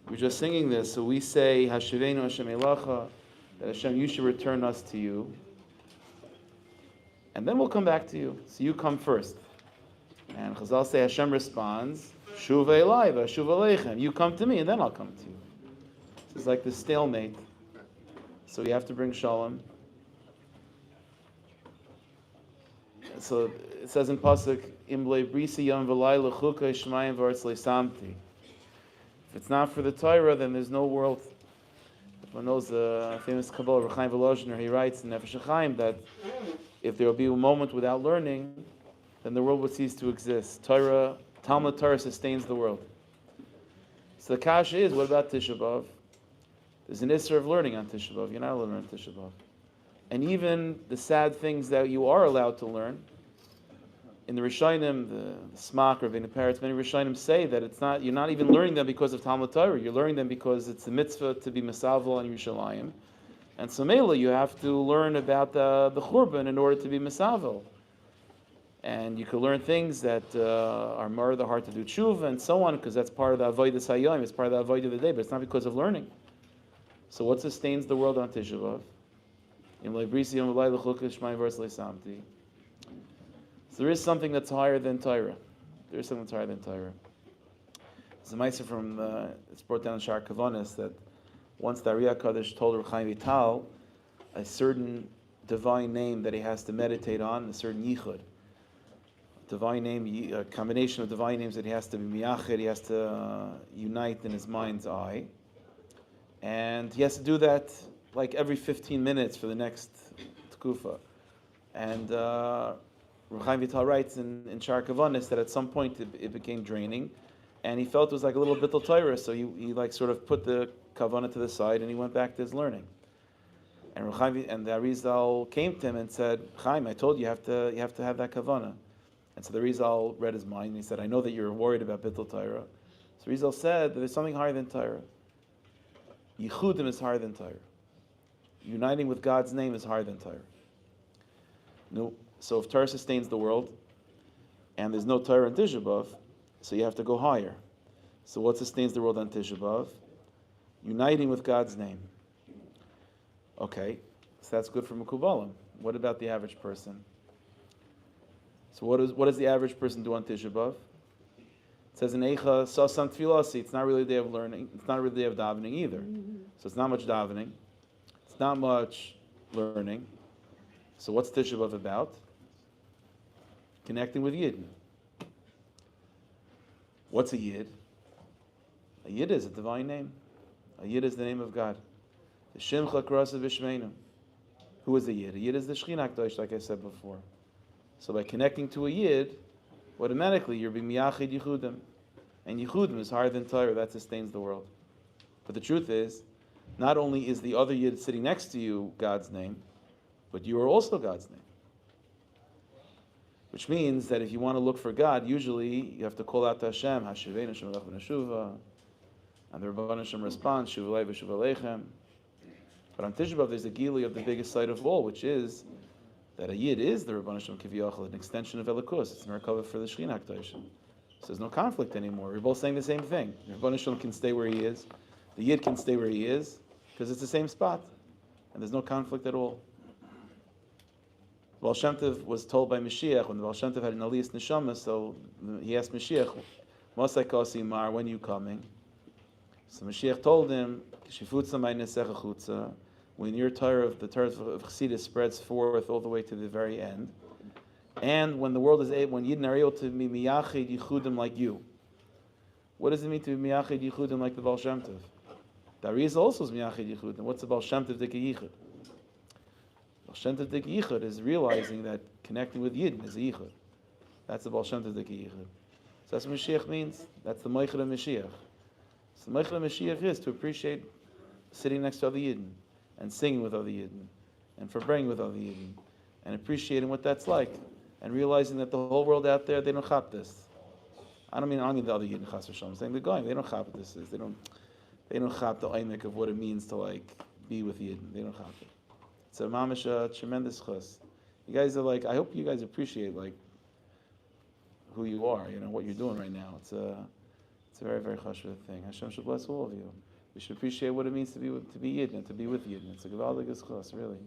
we're just singing this, so we say, Hashivenu Hashem Elacha, that Hashem, you should return us to you. And then we'll come back to you. So you come first. And Chazal say, Hashem responds, Shuva Elai v'Shuva Aleichem. You come to me, and then I'll come to you. So it's like the stalemate. So we have to bring Shalom. So it says in Pasuk, Imble Brisi Yom V'Lai L'Chuka Shmayim V'Artz Le'Samti. If it's not for the Torah, then there's no world. One knows the famous Kabbalah, Rechaim Volozhiner, he writes in Nefesh HaChaim that if there will be a moment without learning, then the world would cease to exist. Talmud Torah sustains the world. So the kasha is, what about Tisha B'Av? There's an issur of learning on Tisha B'Av. You're not allowed to learn on Tisha B'Av. And even the sad things that you are allowed to learn, in the Rishonim, the Smak or Vina Paretz, many Rishonim say that it's not, you're not even learning them because of Talmud Torah. You're learning them because it's a mitzvah to be Mesavel on Yerushalayim. And so Mela, you have to learn about the Churban in order to be Mesavel. And you can learn things that are more the heart to do tshuva and so on, because that's part of the Avodah Hayom, it's part of the Avodah of the day, but it's not because of learning. So what sustains the world on Tisha B'Av? So there is something that's higher than Torah. There is something that's higher than Torah. There's a ma'aser from, it's brought down in Shar Kavanis, that once the Ari HaKadosh told Reb Chaim Vital a certain divine name that he has to meditate on, a certain yichud. Divine name, a combination of divine names that he has to be miyached, he has to unite in his mind's eye. And he has to do that like every 15 minutes for the next tkufa. And Reb Chaim Vital writes in Shar Kavanis that at some point it became draining, and he felt it was like a little bittul Torah, so he like sort of put the kavanah to the side and he went back to his learning. And Reb Chaim and the Arizal came to him and said, Chaim, I told you you have to have that kavanah. And so the Arizal read his mind and he said, I know that you're worried about bittul Torah. So Arizal said that there's something higher than Torah. Yichudim is higher than Torah. Uniting with God's name is higher than Torah. No. So if Torah sustains the world, and there's no Torah in Tisha B'Av, so you have to go higher. So what sustains the world on Tisha B'Av? Uniting with God's name. Okay, so that's good for Mekubalim. What about the average person? So what does the average person do on Tisha B'Av? It says in Eicha, Sasam Tfilasi, it's not really a day of learning, it's not really a day of davening either. So it's not much davening, it's not much learning. So what's Tisha B'Av about? Connecting with Yid. What's a Yid? A Yid is a divine name. A Yid is the name of God. The Shimcha Krasa Vishmeinu. Who is a Yid? A Yid is the Shechina K'dosh, like I said before. So by connecting to a Yid, automatically you're being Miyachid Yichudim. And Yichudim is higher than Torah, that sustains the world. But the truth is, not only is the other Yid sitting next to you God's name, but you are also God's name. Which means that if you want to look for God, usually you have to call out to Hashem, Hashivenu Hashem Elach v'Neshuva, and the Rebbeinu Hashem responds, Shuva Lei v'Shuva Aleichem. But on Tisha B'Av, there's a gili of the biggest sight of all, which is that a Yid is the Rebbeinu Hashem Kiviyachal, an extension of Elikus. It's a Merkava for the Shechina K'dosh. So there's no conflict anymore. We're both saying the same thing. The Rebbeinu Hashem can stay where he is. The Yid can stay where he is, because it's the same spot. And there's no conflict at all. Baal Shem Tov was told by Mashiach, when the Baal Shem Tov had an Aliyas Neshama, so he asked Mashiach, Mosai Kasi Mar, when are you coming? So Mashiach told him, when your Torah, the Torah of Chassidus spreads forth all the way to the very end, and when the world is able, when Yidden are able to be Miyachid Yichudim like you. What does it mean to be Miyachid Yichudim like the Baal Shem Tov? The Arizal also is Miyachid Yichudim. What's the Baal Shem Tov Dika Yichud? Baal Shem Tov Dika Yichud is realizing that connecting with Yidden is a Yichud. That's the Baal Shem Tov Dika Yichud. So that's what Mashiach means. That's the Meichel of Mashiach. So the Meichel of Mashiach is to appreciate sitting next to other Yidden, and singing with other Yidden, and forbearing with other Yidden, and appreciating what that's like, and realizing that the whole world out there, they don't chap this. I don't mean the other Yidden chas v'shalom. I'm saying they're going, they don't chap what this is. They don't chap the oimek of what it means to like be with Yidden. They don't chap it. It's a mamish tremendous chas. You guys are like, I hope you guys appreciate like who you are, what you're doing right now. It's a very, very chashuv thing. Hashem should bless all of you. We should appreciate what it means to be Yidden and to be with Yidden. It's a gewaldige schos, really.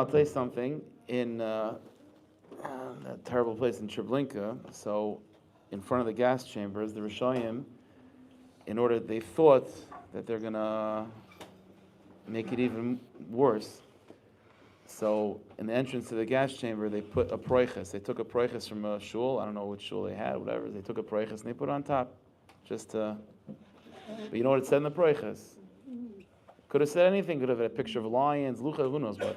I'll tell you something. In that terrible place in Treblinka, so in front of the gas chambers, the Rishoyim, they thought that they're going to make it even worse. So in the entrance to the gas chamber, they put a proiches. They took a proiches from a shul. I don't know which shul they had, whatever. They took a proiches and they put it on top. But you know what it said in the proiches? Could have said anything. Could have had a picture of lions, lucha, who knows what.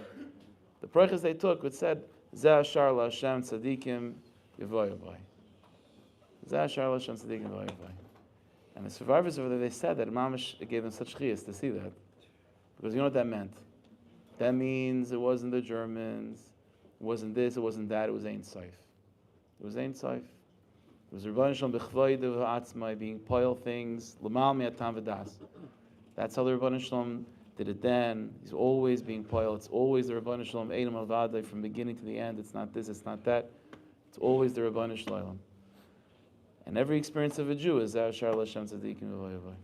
The proiches they took, it said, Zeh Ashar LaHashem Tzadikim Yevoy Yevoy. Zeh Ashar LaHashem Tzadikim Yevoy Yevoy. And the survivors over there, they said that Mamash gave them such chiyas to see that. Because you know what that meant? That means it wasn't the Germans, it wasn't this, it wasn't that, it was Ein Sof. It was Ein Sof. It was Rebbeinu Shalom b'chvoid v'atzmai, being poil things, l'mal mi'atam v'das. That's how the Rebbeinu Shalom did it then. He's always being poil. It's always the Rebbeinu Shalom, Eidam al-Vadai, from beginning to the end. It's not this, it's not that. It's always the Rebbeinu Shalom. And every experience of a Jew is Zeh Ashar LaHashem Tzadikim Yevoy Yevoy.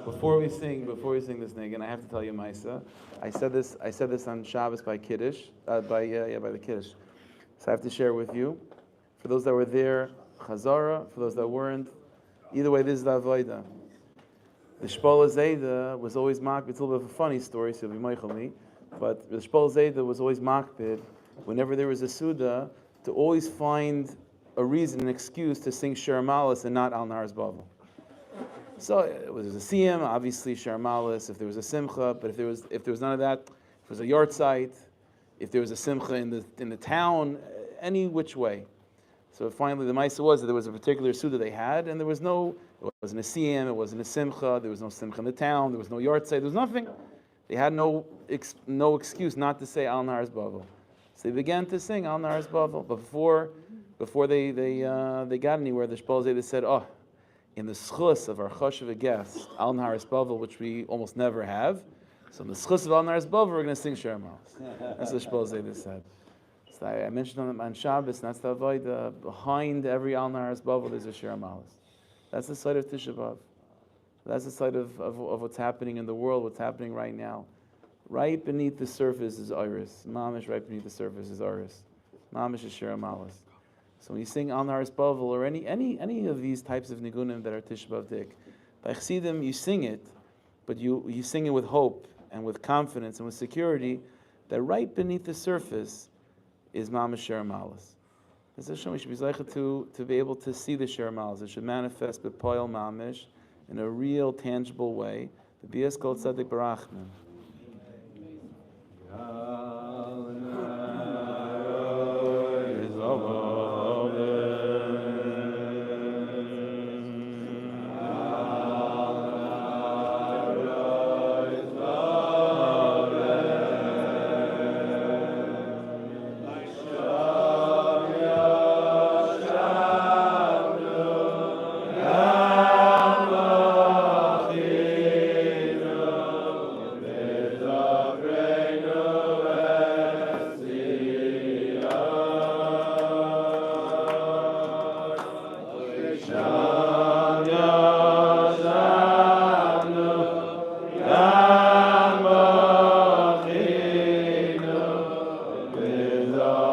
Before we sing this niggun, I have to tell you, Maisa. I said this on Shabbos by Kiddush, by the Kiddush. So I have to share with you. For those that were there, Chazara. For those that weren't, either way, this is the Avodah. The Shpola Zayda was always makbid. It's a little bit of a funny story, so you'll be meichel me. But the Shpola Zayda was always makbid whenever there was a Suda to always find a reason, an excuse to sing Shir Malas and not Al Nahar's Bavel. So it was a siyum, obviously Shir Malas. If there was a simcha, but if there was none of that, if it was a yard site, if there was a simcha in the town, any which way. So finally, the ma'isa was that there was a particular suda they had, and it wasn't a siyum, it wasn't a simcha, there was no simcha in the town, there was no yard site, there was nothing. They had no excuse not to say Al Nahar's Bavel. So they began to sing Al Nahar's Bavel, but before they got anywhere, the Shpola Zayda said, in the schus of our chashuv guest, Al Nahar's Bavel, which we almost never have, so in the schus of Al Nahar's Bavel, we're going to sing Shir Malas. That's what Shpola Zayda said. So I mentioned on Shabbos, and that's the avodah. Behind every Al Nahar's Bavel, there's a Shir Malas. That's the side of Tisha B'Av. That's the side of what's happening in the world, what's happening right now. Right beneath the surface is Iris. Mamish, right beneath the surface is Iris. Mamish is Shir Malas. So when you sing Al Nahar's Bavel or any of these types of nigunim that are Tisha B'Av dik, by Chassidim you sing it, but you sing it with hope and with confidence and with security that right beneath the surface is Mamish Shir Malas. As Hashem, we should be zeicha to be able to see the Shir Malas. It should manifest b'poil Mamish in a real, tangible way. The Bias Kol Tzaddik Barachman. Amen.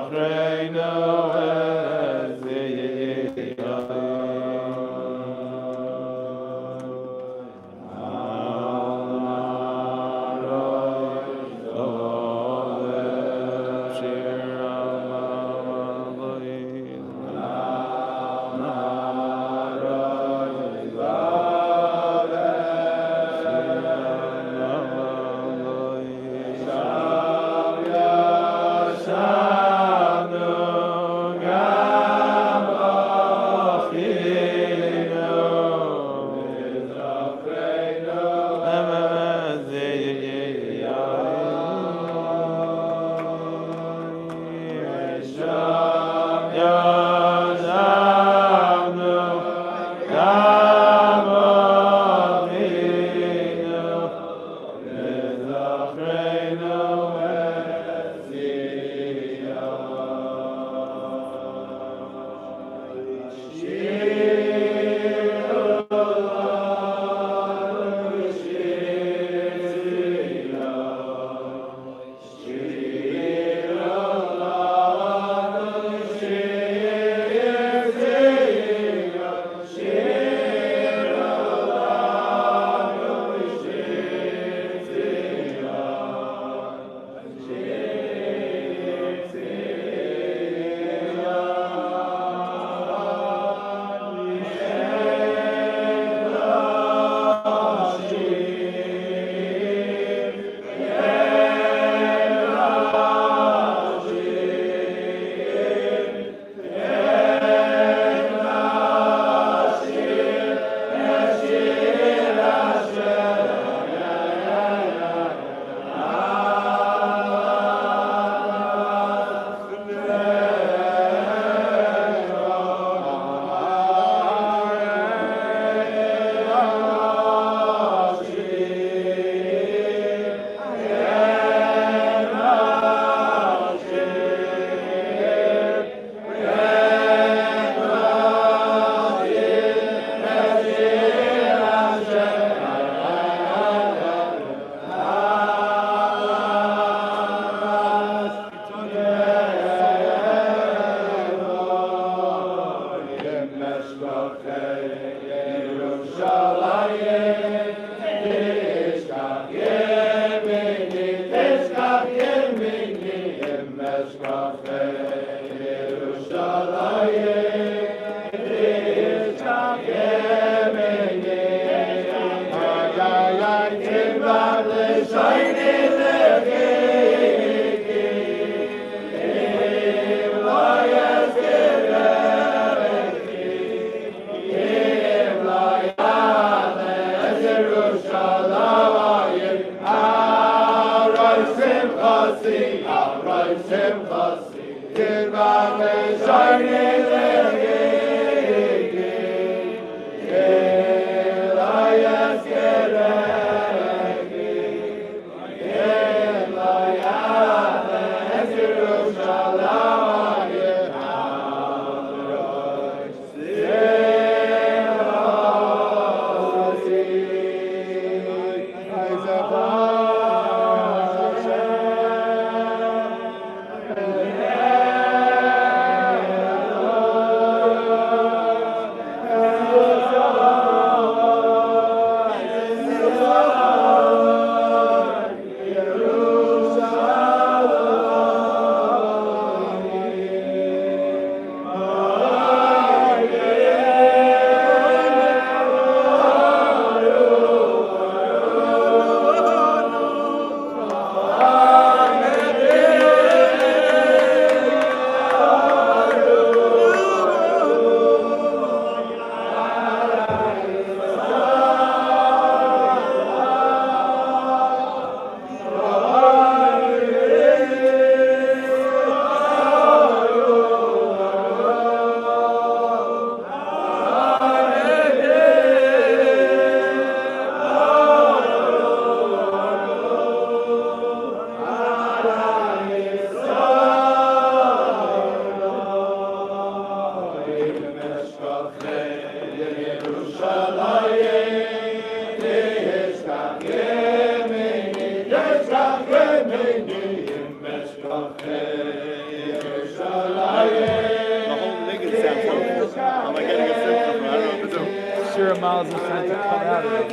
allows the sun to come out of it.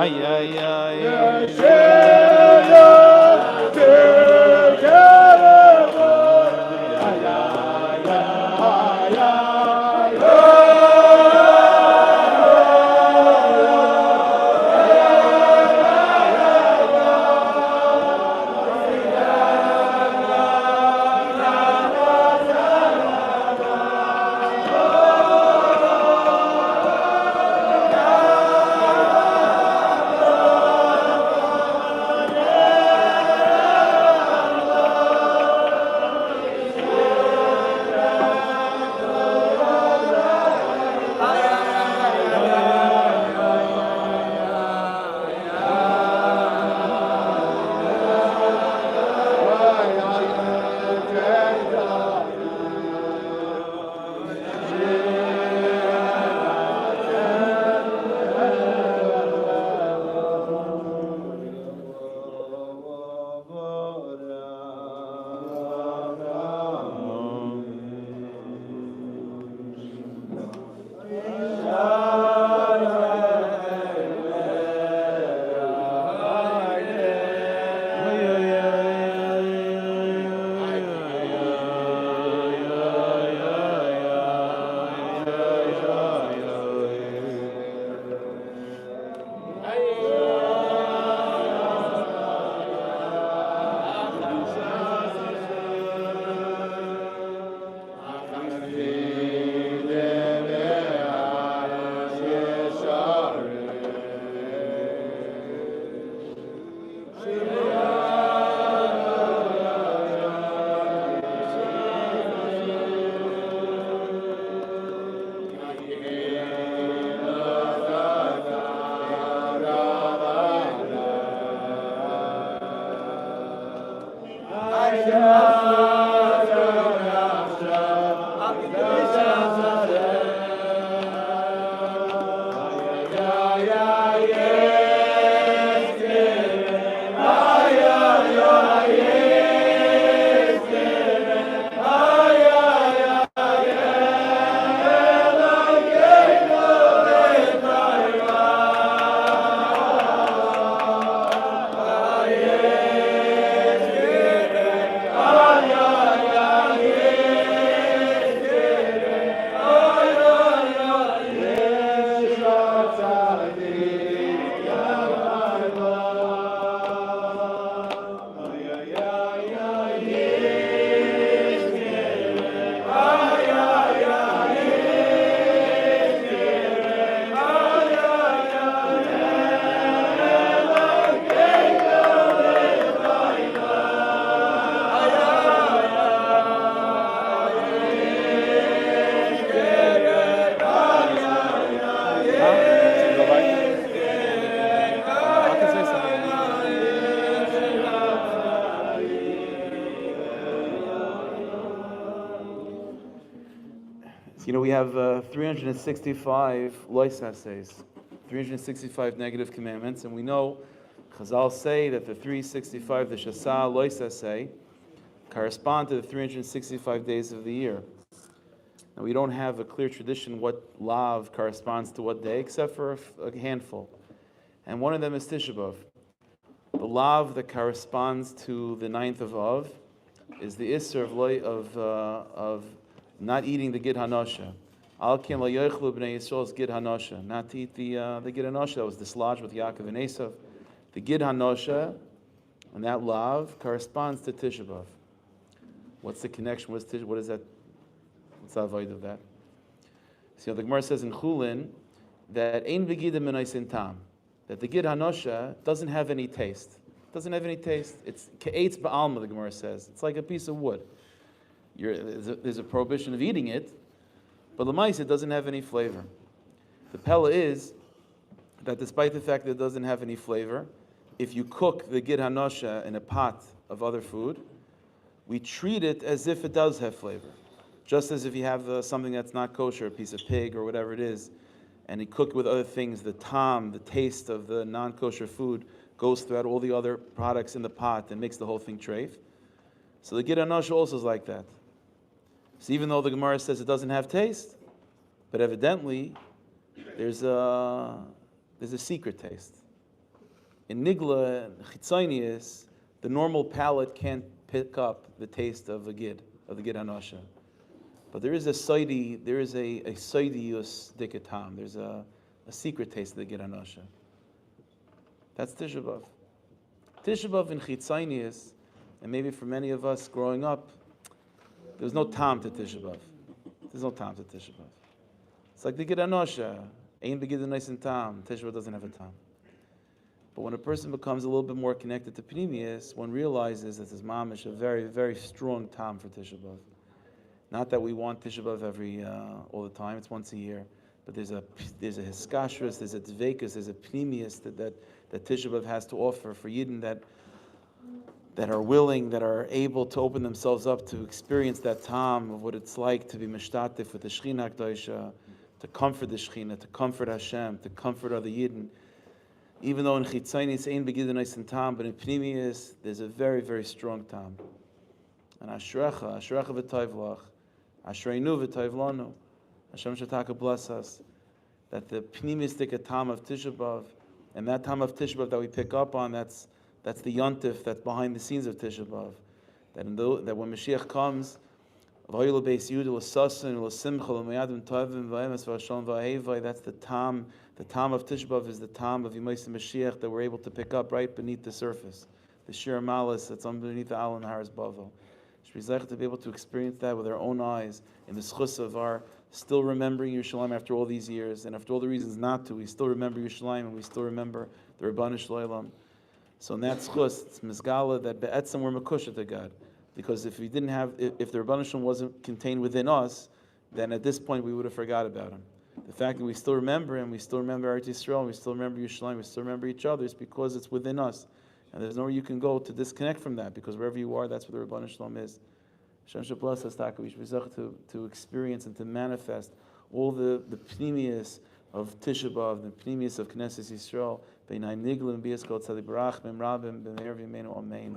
Ay, ay, ay, You know, we have 365 lois essays, 365 negative commandments, and we know Chazal say that the 365, the Shasa lois essay, correspond to the 365 days of the year. Now, we don't have a clear tradition what lav corresponds to what day, except for a handful. And one of them is Tisha B'Av. The lav that corresponds to the 9th of Av is the Isser of not eating the Gid Hanosha. Al Kim La Yochlu B'nei Yisrael's Gid Hanosha. Not to eat the Gid Hanosha that was dislodged with Yaakov and Esav. The Gid Hanosha, and that lav corresponds to Tisha B'Av. What's the connection? What is that? What's the avoid of that? So the Gemara says in Chulin that Ein V'Gidim Menaisin Tam, that the Gid Hanosha doesn't have any taste. Doesn't have any taste. It's Ke'etz Ba'alma, the Gemara says. It's like a piece of wood. There's a prohibition of eating it, but l'mais it doesn't have any flavor. The pella is that despite the fact that it doesn't have any flavor, if you cook the Gid Hanosha in a pot of other food, we treat it as if it does have flavor. Just as if you have something that's not kosher, a piece of pig or whatever it is, and you cook it with other things, the the taste of the non-kosher food goes throughout all the other products in the pot and makes the whole thing treif. So the Gid Hanosha also is like that. So even though the Gemara says it doesn't have taste, but evidently there's a secret taste. in Nigla and Chitzonius, the normal palate can't pick up the taste of the Gid Hanosha. But there is a soidi, there is a soidius dikatam. There's a secret taste of the Gid Hanosha. That's Tisha B'Av. Tisha B'Av in Chitzonius, and maybe for many of us growing up, there's no tam to Tisha B'Av. There's no tam to Tisha B'Av. It's like the Gid Hanosha. Ein begid nice and tam. Tisha B'Av doesn't have a tam. But when a person becomes a little bit more connected to Pnimius, one realizes that his mamish a very, very strong tam for Tisha B'Av. Not that we want Tisha B'Av all the time; it's once a year. But there's a hiskashrus, there's a dveikus, there's a Pnimius that Tisha B'Av has to offer for Yidden that are willing, that are able to open themselves up to experience that tam of what it's like to be mishtatif with the Shechina K'dosha, to comfort the Shechina, to comfort Hashem, to comfort other Yidden. Even though in Chitzonius ain't begidin nice and tam, but in Pnimius there's a very, very strong tam. And Ashrecha v'tayvlach, Ashreinu v'tayvlanu, Hashem Shataka bless us, that the Pnimiustic tam of Tisha B'Av, and that tam of Tisha B'Av that we pick up on, that's the yontif that's behind the scenes of Tisha B'Av. That when Mashiach comes, that's the tam. The tam of Tisha B'Av is the tam of Yemais Mashiach that we're able to pick up right beneath the surface. The Shir Malis that's underneath the Alan Haras Bavel. To be able to experience that with our own eyes in the schus of our still remembering Yerushalayim after all these years, and after all the reasons not to, we still remember Yerushalayim and we still remember the Rabbanu Shloim. So in that schus, it's Mizgala that be'etzem we're makusha to God. Because if the Rabbanu Shalom wasn't contained within us, then at this point we would have forgot about him. The fact that we still remember him, we still remember Eretz Yisrael, we still remember Yerushalayim, we still remember each other, is because it's within us. And there's nowhere you can go to disconnect from that, because wherever you are, that's where the Rabbanu Shalom is. Hashem should bless us, to experience and to manifest all the pnimius of Tisha B'Av, the pnimius of Knesset Yisrael, Beinai Niglim, B'Yis Kol Tzadik Barach, Mem Rabim, B'Meir V'Yimenu, Amen.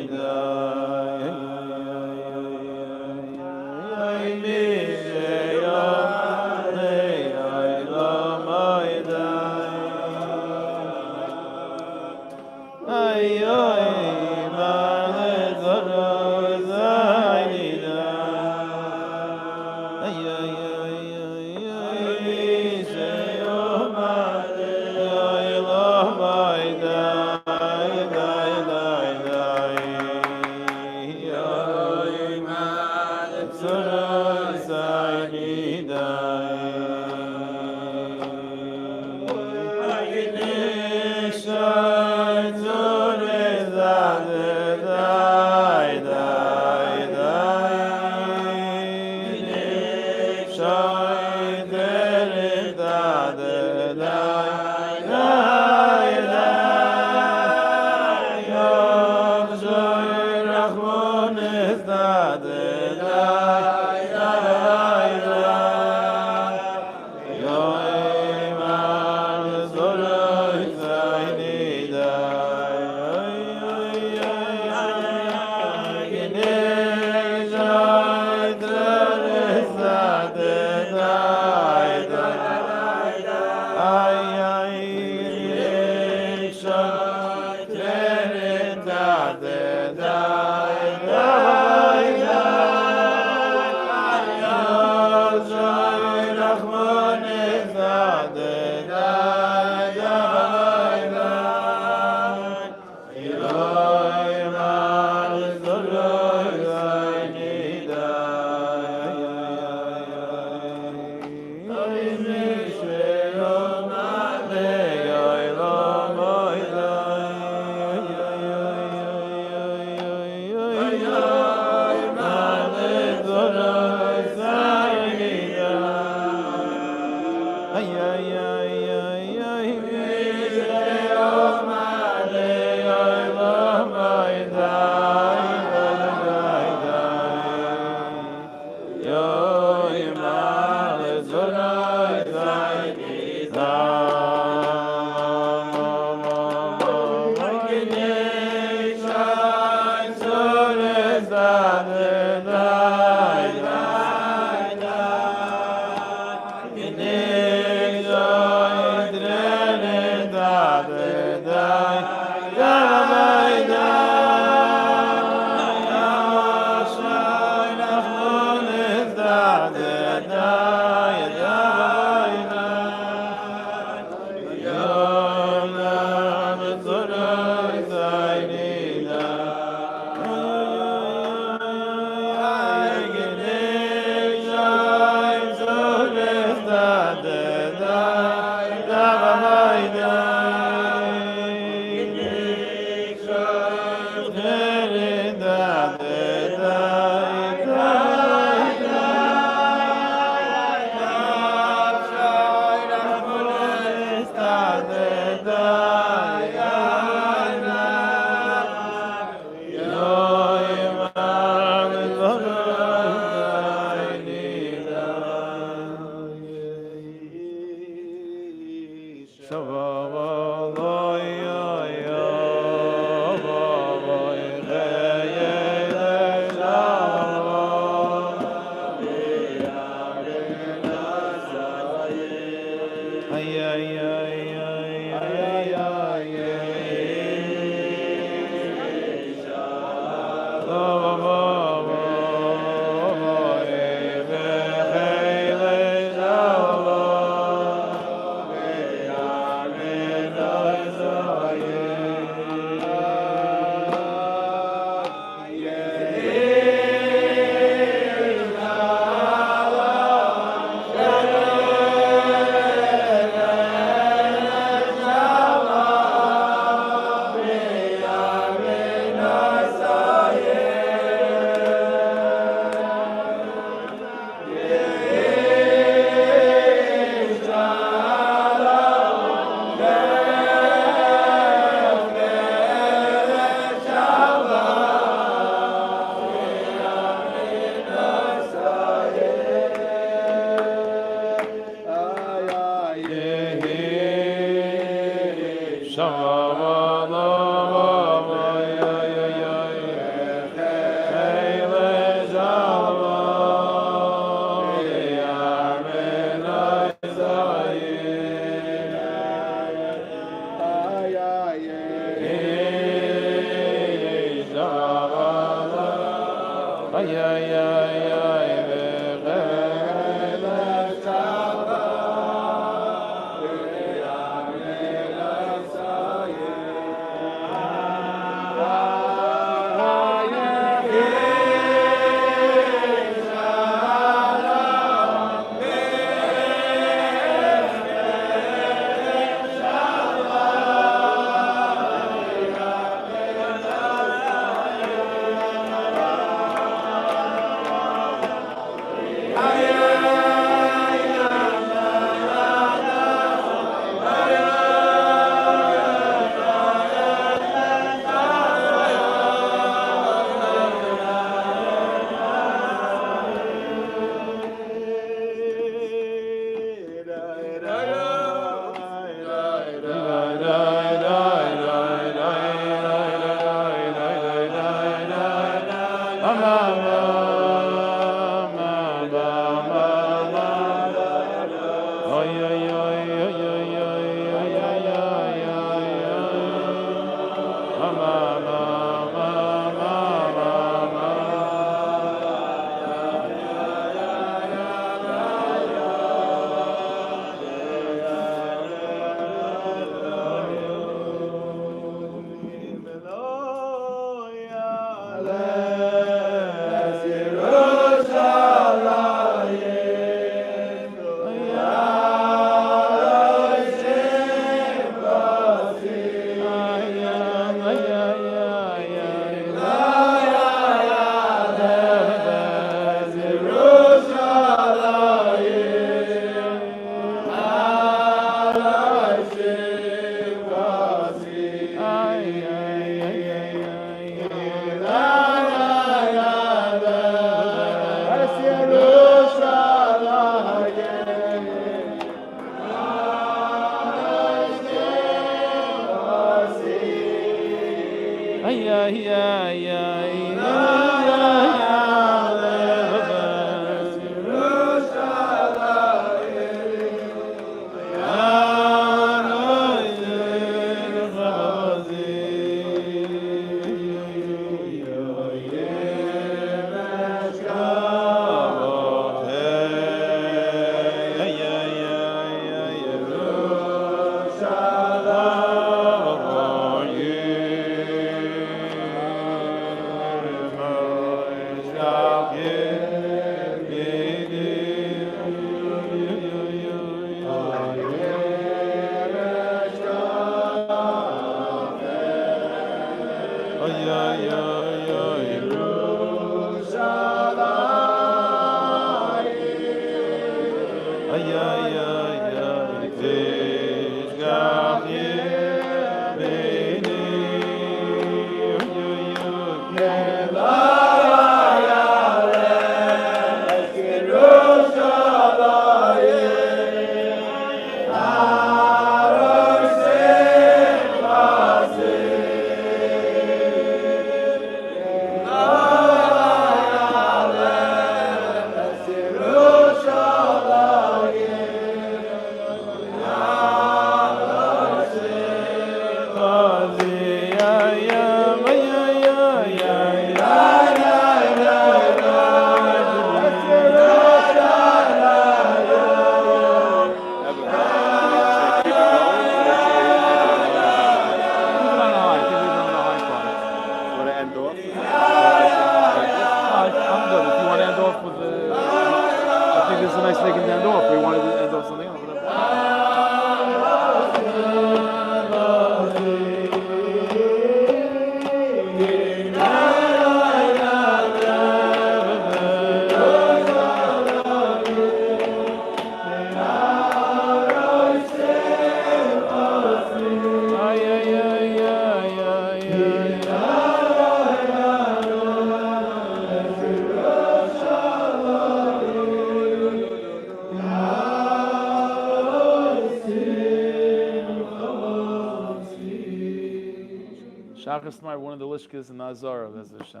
Shachar Smart, one of the Lishkas in Azara, that's Hashem.